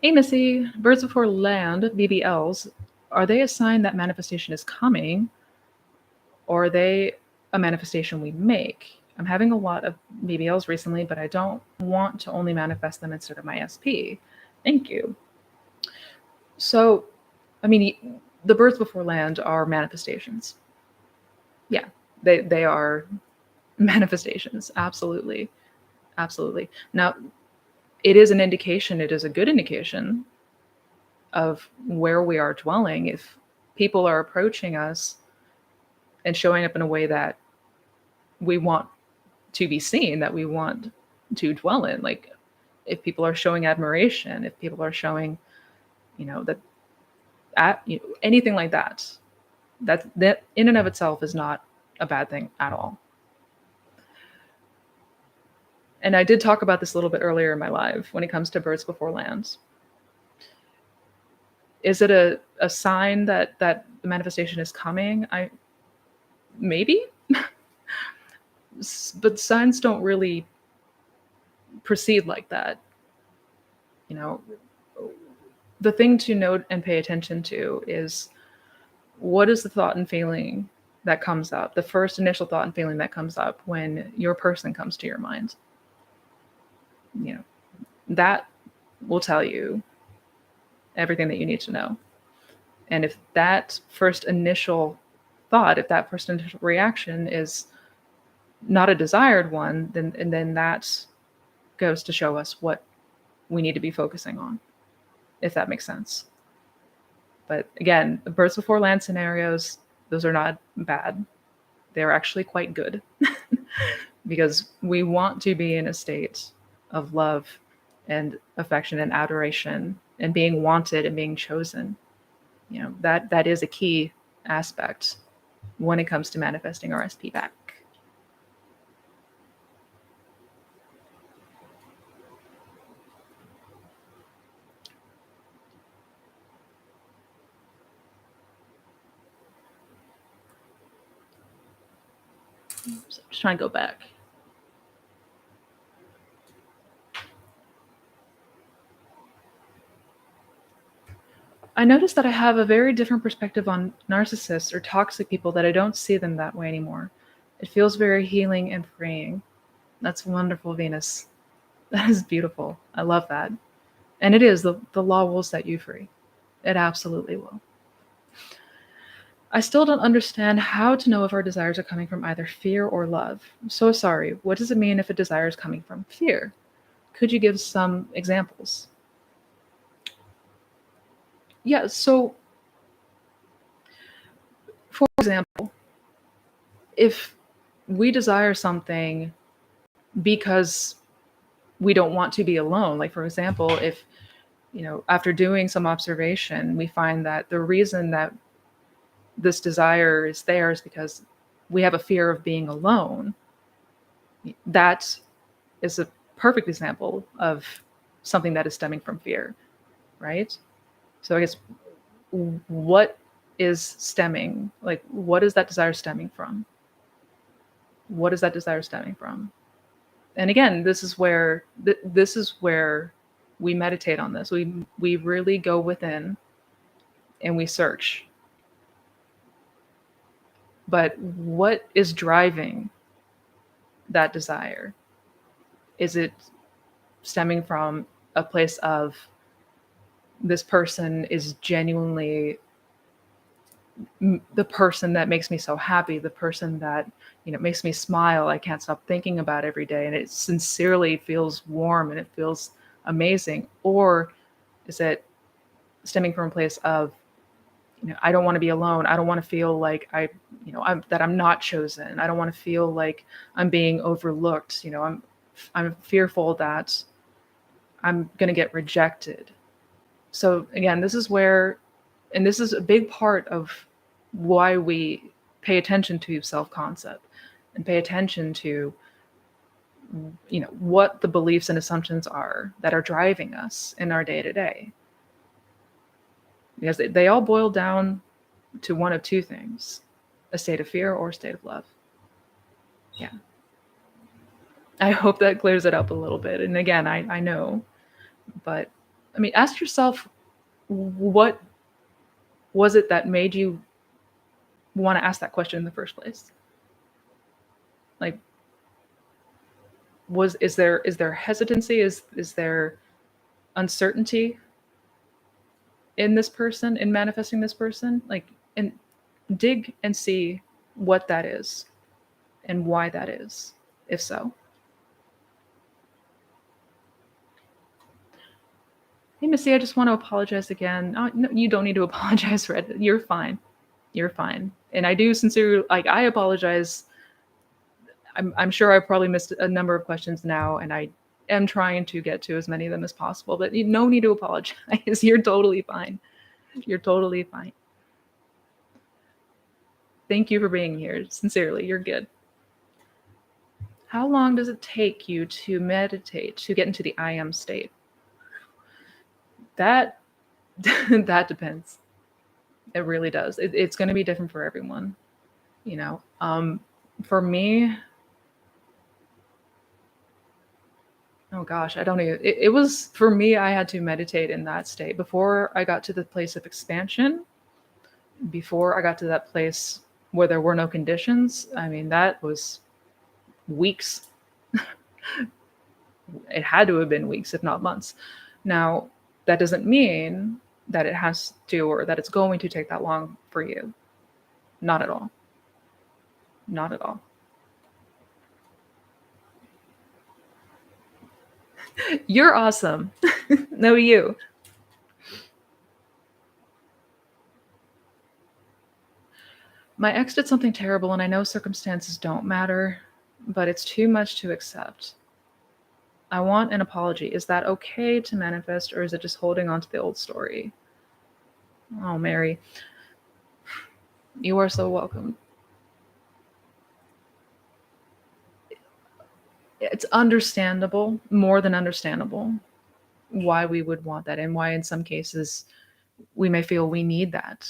Hey, Missy, birds before land, BBLs, are they a sign that manifestation is coming, or are they a manifestation we make? I'm having a lot of BBLs recently, but I don't want to only manifest them instead of my SP. Thank you. So, I mean, the birds before land are manifestations. Yeah, they are manifestations. Absolutely. Absolutely. Now, it is an indication, it is a good indication of where we are dwelling. If people are approaching us and showing up in a way that we want to be seen, that we want to dwell in, like if people are showing admiration, if people are showing, that anything like that, that in and of itself is not a bad thing at all. And I did talk about this a little bit earlier in my live when it comes to birds before lands. Is it a sign that the manifestation is coming? Maybe, but signs don't really proceed like that. You know, the thing to note and pay attention to is, what is the thought and feeling that comes up, the first initial thought and feeling that comes up when your person comes to your mind. You know, that will tell you everything that you need to know. And if that first initial thought, if that first initial reaction is not a desired one, then that goes to show us what we need to be focusing on, if that makes sense. But again, the birds before land scenarios, those are not bad. They're actually quite good because we want to be in a state of love and affection and adoration and being wanted and being chosen. You know, that is a key aspect when it comes to manifesting our SP back. So just trying to go back. I noticed that I have a very different perspective on narcissists or toxic people, that I don't see them that way anymore. It feels very healing and freeing. That's wonderful, Venus. That is beautiful. I love that. And it is, the law will set you free. It absolutely will. I still don't understand how to know if our desires are coming from either fear or love. I'm so sorry. What does it mean if a desire is coming from fear? Could you give some examples? Yeah, so for example, if we desire something because we don't want to be alone, like for example, if, you know, after doing some observation, we find that the reason that this desire is there is because we have a fear of being alone, that is a perfect example of something that is stemming from fear, right? So I guess, what is stemming? Like, what is that desire stemming from? What is that desire stemming from? And again, this is where we meditate on this. We really go within and we search. But what is driving that desire? Is it stemming from a place of, this person is genuinely the person that makes me so happy, the person that, you know, makes me smile, I can't stop thinking about every day, and it sincerely feels warm and it feels amazing? Or is it stemming from a place of, you know, I don't want to be alone, I don't want to feel like I'm not chosen, I don't want to feel like I'm being overlooked, you know, I'm fearful that I'm going to get rejected. So again, this is where, and this is a big part of why we pay attention to self-concept and pay attention to, you know, what the beliefs and assumptions are that are driving us in our day-to-day. Because they all boil down to one of two things: a state of fear or a state of love. Yeah. I hope that clears it up a little bit. And again, I know, but I mean, ask yourself, what was it that made you want to ask that question in the first place? Like, is there hesitancy? Is there uncertainty in this person, in manifesting this person? Like, and dig and see what that is and why that is, if so. Hey, Missy, I just want to apologize again. Oh, no, you don't need to apologize, Red. You're fine. You're fine. And I do sincerely, like, I apologize. I'm sure I probably missed a number of questions now, and I am trying to get to as many of them as possible, but no need to apologize. You're totally fine. You're totally fine. Thank you for being here. Sincerely, you're good. How long does it take you to meditate, to get into the I am state? That that depends. It really does. It's going to be different for everyone. You know, for me, oh gosh, I don't even. It was for me. I had to meditate in that state before I got to the place of expansion. Before I got to that place where there were no conditions. I mean, that was weeks. It had to have been weeks, if not months. Now, that doesn't mean that it has to or that it's going to take that long for you. Not at all. Not at all. You're awesome. No, you. My ex did something terrible, and I know circumstances don't matter, but it's too much to accept. I want an apology. Is that okay to manifest, or is it just holding on to the old story? Oh, Mary, you are so welcome. It's understandable, more than understandable, why we would want that, and why, in some cases, we may feel we need that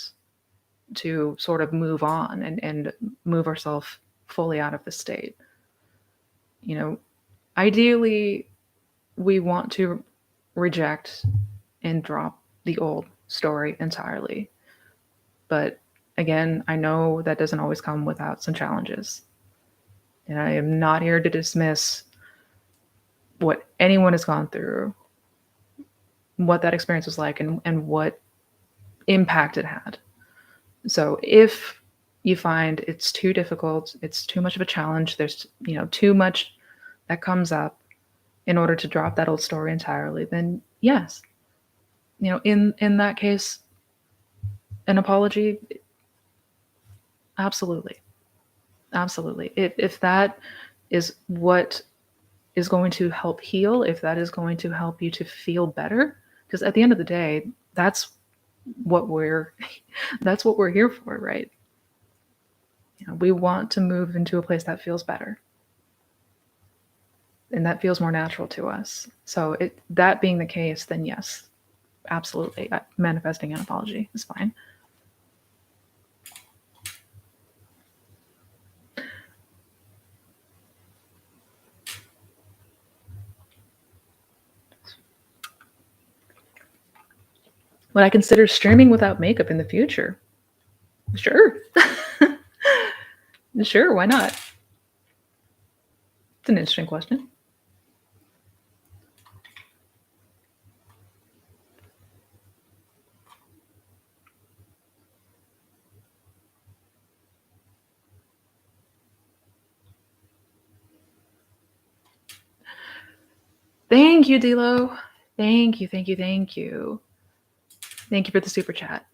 to sort of move on and move ourselves fully out of the state. You know, ideally, we want to reject and drop the old story entirely. But again, I know that doesn't always come without some challenges. And I am not here to dismiss what anyone has gone through, what that experience was like, and what impact it had. So if you find it's too difficult, it's too much of a challenge, there's too much that comes up in order to drop that old story entirely, then yes, in that case, an apology, absolutely, absolutely. If that is what is going to help heal, if that is going to help you to feel better, because at the end of the day, what we're that's what we're here for, right? We want to move into a place that feels better and that feels more natural to us. So that being the case, then yes, absolutely, manifesting an apology is fine. Would I consider streaming without makeup in the future? Sure. Sure, why not? It's an interesting question. Thank you, Dilo. Thank you, thank you, thank you. Thank you for the super chat.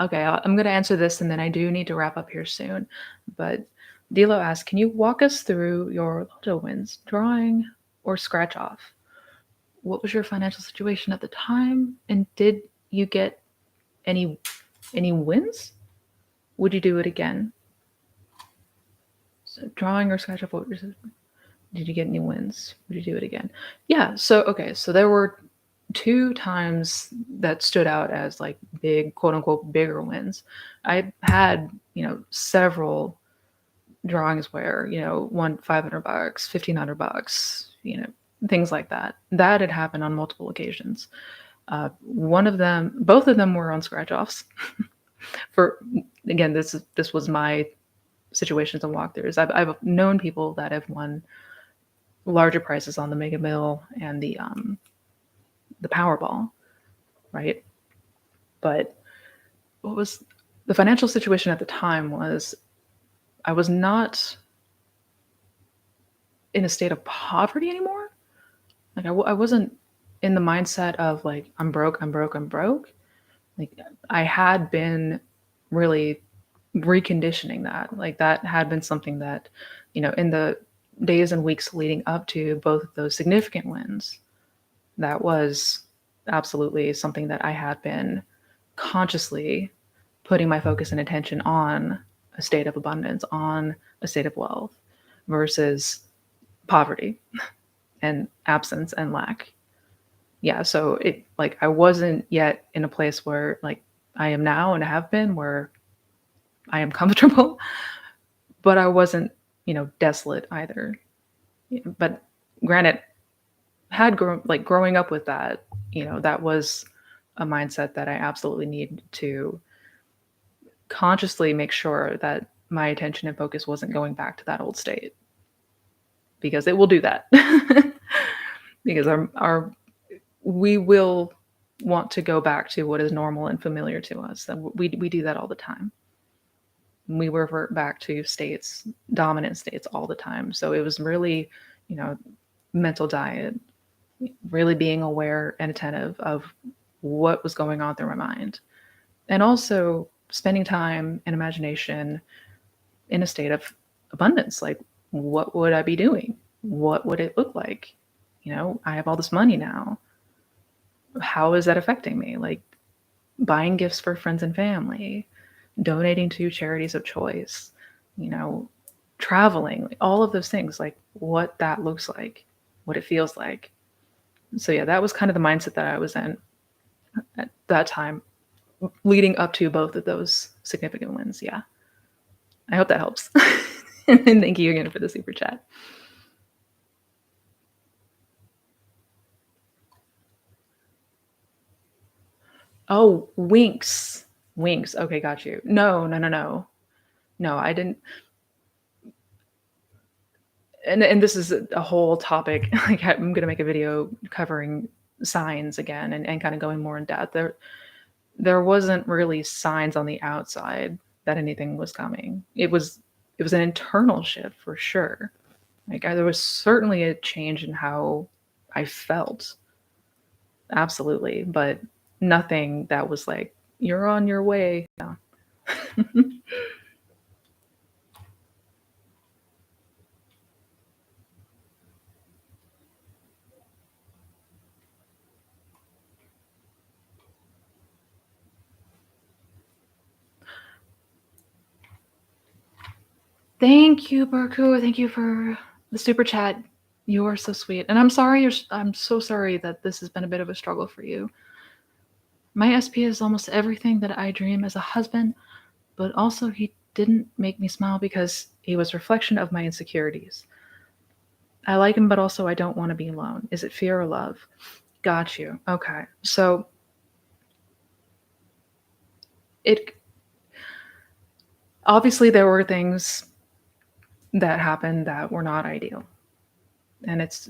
Okay, I'm going to answer this and then I do need to wrap up here soon. But Dilo asked, can you walk us through your lotto wins, drawing or scratch off? What was your financial situation at the time? And did you get any wins? Would you do it again? So drawing or scratch off, did you get any wins? Would you do it again? Yeah, so okay, so there were two times that stood out as like big, quote unquote, bigger wins. I had, several drawings where, won $500, $1,500, things like that. That had happened on multiple occasions. Both of them were on scratch offs. For again, this was my situations and walkthroughs. I've known people that have won larger prices on the Mega Mill and the Powerball, right? But what was the financial situation at the time was I was not in a state of poverty anymore. Like I wasn't in the mindset of like, I'm broke, I'm broke, I'm broke. Like I had been really reconditioning that. Like that had been something that, in the days and weeks leading up to both of those significant wins, that was absolutely something that I had been consciously putting my focus and attention on a state of abundance, on a state of wealth versus poverty and absence and lack. Yeah, so it like I wasn't yet in a place where like I am now and have been where I am comfortable, but I wasn't, desolate either. But granted, growing up with that, that was a mindset that I absolutely need to consciously make sure that my attention and focus wasn't going back to that old state because it will do that. Because our we will want to go back to what is normal and familiar to us. And we do that all the time. We revert back to states, dominant states all the time. So it was really, you know, mental diet, really being aware and attentive of what was going on through my mind. And also spending time and imagination in a state of abundance. Like, what would I be doing? What would it look like? I have all this money now. How is that affecting me? Like, buying gifts for friends and family, donating to charities of choice, you know, traveling, like all of those things, like what that looks like, what it feels like. So, yeah, that was kind of the mindset that I was in at that time, leading up to both of those significant wins. Yeah. I hope that helps. And thank you again for the super chat. Oh, winks. Winks. Okay, got you. No, no, no, no. No, I didn't. And this is a whole topic. Like, I'm gonna make a video covering signs again and kind of going more in depth. There wasn't really signs on the outside that anything was coming. It was an internal shift for sure. Like, there was certainly a change in how I felt. Absolutely, but nothing that was like, you're on your way. No. Thank you, Barku. Thank you for the super chat. You are so sweet. And I'm so sorry that this has been a bit of a struggle for you. My SP is almost everything that I dream as a husband, but also he didn't make me smile because he was a reflection of my insecurities. I like him, but also I don't want to be alone. Is it fear or love? Got you. Okay. So it obviously there were things that happened that were not ideal. And it's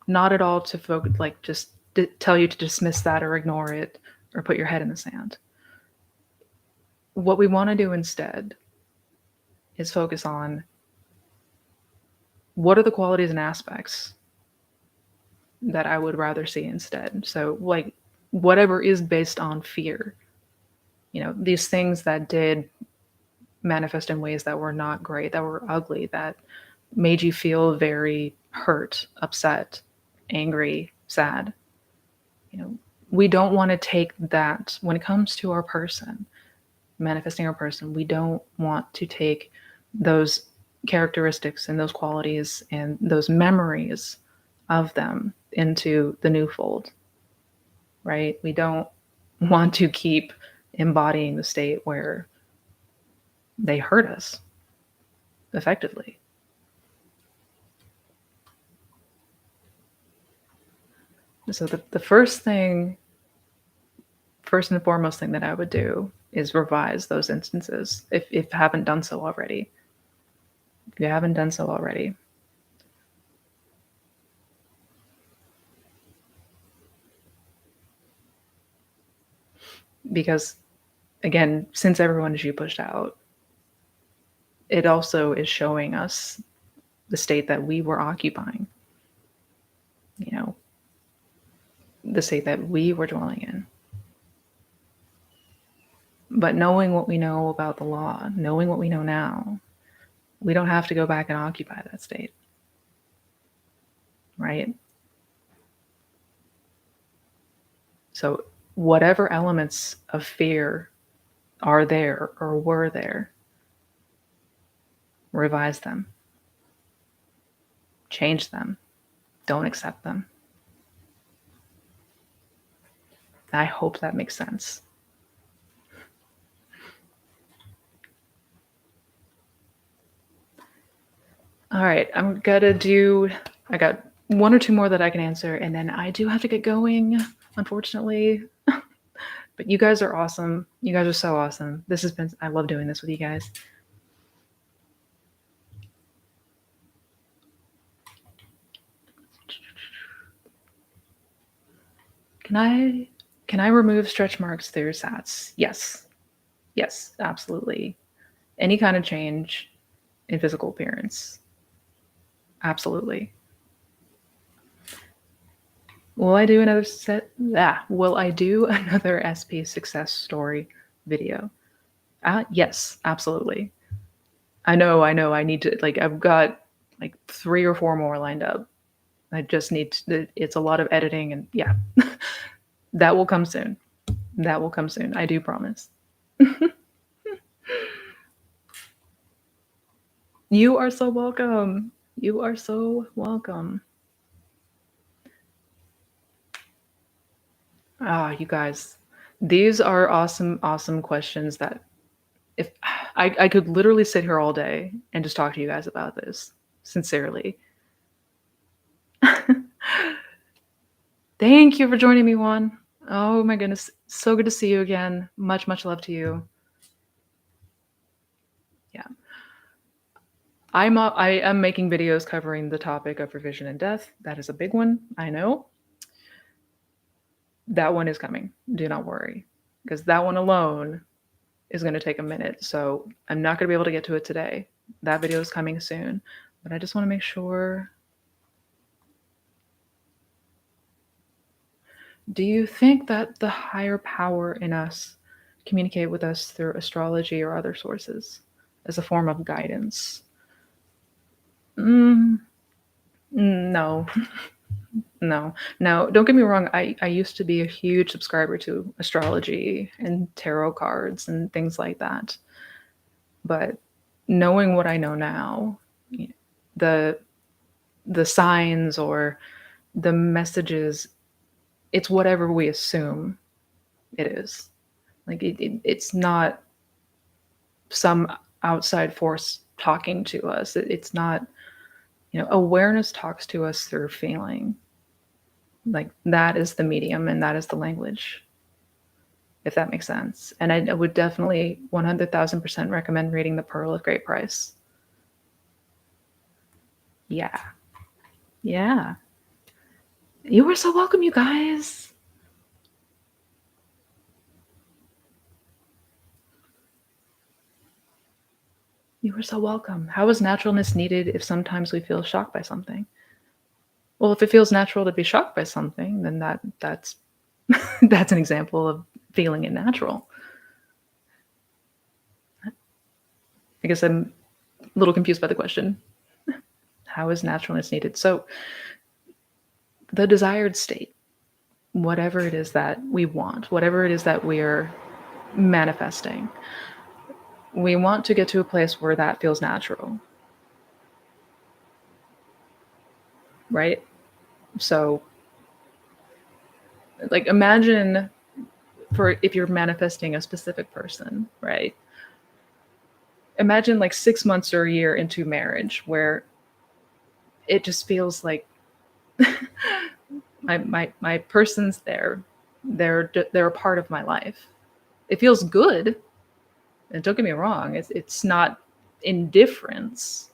not at all to focus, like, just tell you to dismiss that or ignore it or put your head in the sand. What we want to do instead is focus on what are the qualities and aspects that I would rather see instead. So, like, whatever is based on fear, these things that did manifest in ways that were not great, that were ugly, that made you feel very hurt, upset, angry, sad. We don't want to take that when it comes to our person, manifesting our person. We don't want to take those characteristics and those qualities and those memories of them into the new fold, right? We don't want to keep embodying the state where they hurt us effectively. So the first and foremost thing that I would do is revise those instances if you haven't done so already. If you haven't done so already. Because, again, since everyone is you pushed out, it also is showing us the state that we were occupying, the state that we were dwelling in. But knowing what we know about the law, knowing what we know now, we don't have to go back and occupy that state, right? So whatever elements of fear are there or were there, revise them. Change them. Don't accept them. I hope that makes sense. All right, I'm gonna do. I got one or two more that I can answer, and then I do have to get going, unfortunately. But you guys are awesome. You guys are so awesome. This has been. I love doing this with you guys. Can I remove stretch marks through SATs? Yes. Yes, absolutely. Any kind of change in physical appearance. Absolutely. Will I do another set? Yeah. Will I do another SP success story video? Yes, absolutely. I know. I need to, like, I've got like 3 or 4 more lined up. I just need to, it's a lot of editing and yeah. That will come soon. That will come soon. I do promise. You are so welcome. You are so welcome. Ah, you guys, these are awesome, awesome questions that if I could literally sit here all day and just talk to you guys about this, sincerely. Thank you for joining me, Juan. Oh my goodness. So good to see you again. Much, much love to you. Yeah. I am making videos covering the topic of revision and death. That is a big one. I know. That one is coming. Do not worry. Because that one alone is going to take a minute. So I'm not going to be able to get to it today. That video is coming soon. But I just want to make sure. Do you think that the higher power in us communicate with us through astrology or other sources as a form of guidance? Mm, no. No. Now, don't get me wrong. I used to be a huge subscriber to astrology and tarot cards and things like that. But knowing what I know now, the the signs or the messages, it's whatever we assume it is. Like it's not some outside force talking to us. It's not, awareness talks to us through feeling. Like that is the medium and that is the language, if that makes sense. And I would definitely 100,000% recommend reading The Pearl of Great Price. Yeah. Yeah. You were so welcome, you guys. You were so welcome. How is naturalness needed if sometimes we feel shocked by something? Well, if it feels natural to be shocked by something, then that's that's an example of feeling it natural. I guess I'm a little confused by the question. How is naturalness needed? So the desired state, whatever it is that we want, whatever it is that we're manifesting, we want to get to a place where that feels natural. Right? So like imagine for if you're manifesting a specific person, right? Imagine like 6 months or a year into marriage where it just feels like my person's there. They're a part of my life. It feels good. And don't get me wrong, it's not indifference,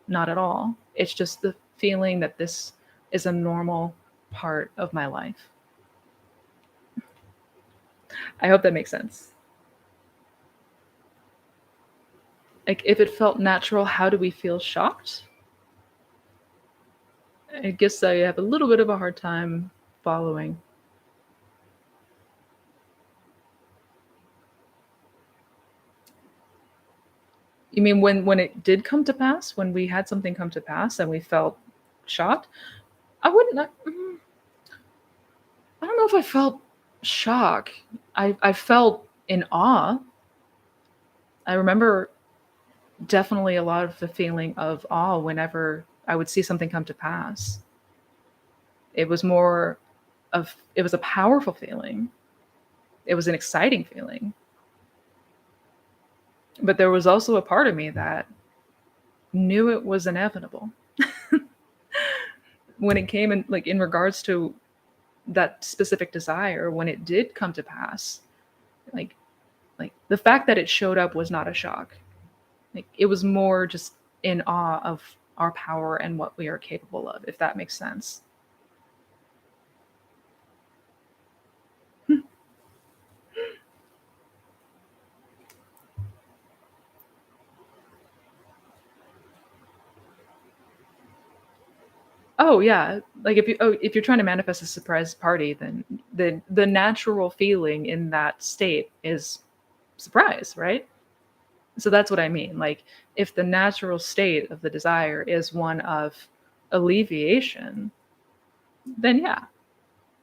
not at all. It's just the feeling that this is a normal part of my life. I hope that makes sense. Like if it felt natural, how do we feel shocked? I guess I have a little bit of a hard time following. You mean when it did come to pass, when we had something come to pass and we felt shocked? I wouldn't. I don't know if I felt shock. I felt in awe. I remember definitely a lot of the feeling of awe whenever I would see something come to pass. It was it was a powerful feeling. It was an exciting feeling. But there was also a part of me that knew it was inevitable. When it came in, like, in regards to that specific desire, when it did come to pass, like the fact that it showed up was not a shock. Like, it was more just in awe of our power and what we are capable of, if that makes sense. Oh yeah, like if you're trying to manifest a surprise party, then the natural feeling in that state is surprise, right? So that's what I mean. Like, if the natural state of the desire is one of alleviation, then yeah.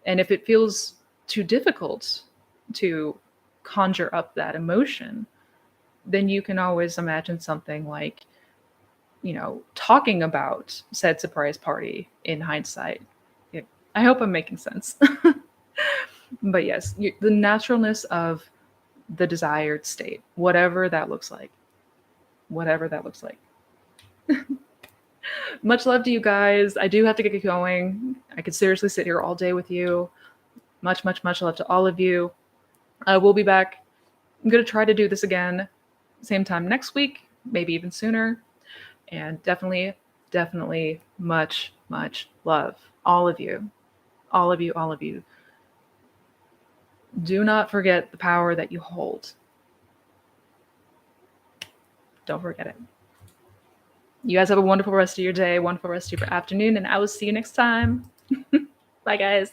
And if it feels too difficult to conjure up that emotion, then you can always imagine something like, talking about said surprise party in hindsight. Yeah, I hope I'm making sense. But yes, the naturalness of the desired state, whatever that looks like, whatever that looks like. Much love to you guys. I do have to get going. I could seriously sit here all day with you. Much, much, much love to all of you. We'll be back. I'm going to try to do this again, same time next week, maybe even sooner. And definitely, definitely much, much love. All of you. All of you, all of you. Do not forget the power that you hold. Don't forget it. You guys have a wonderful rest of your day, wonderful rest of your afternoon, and I will see you next time. Bye, guys.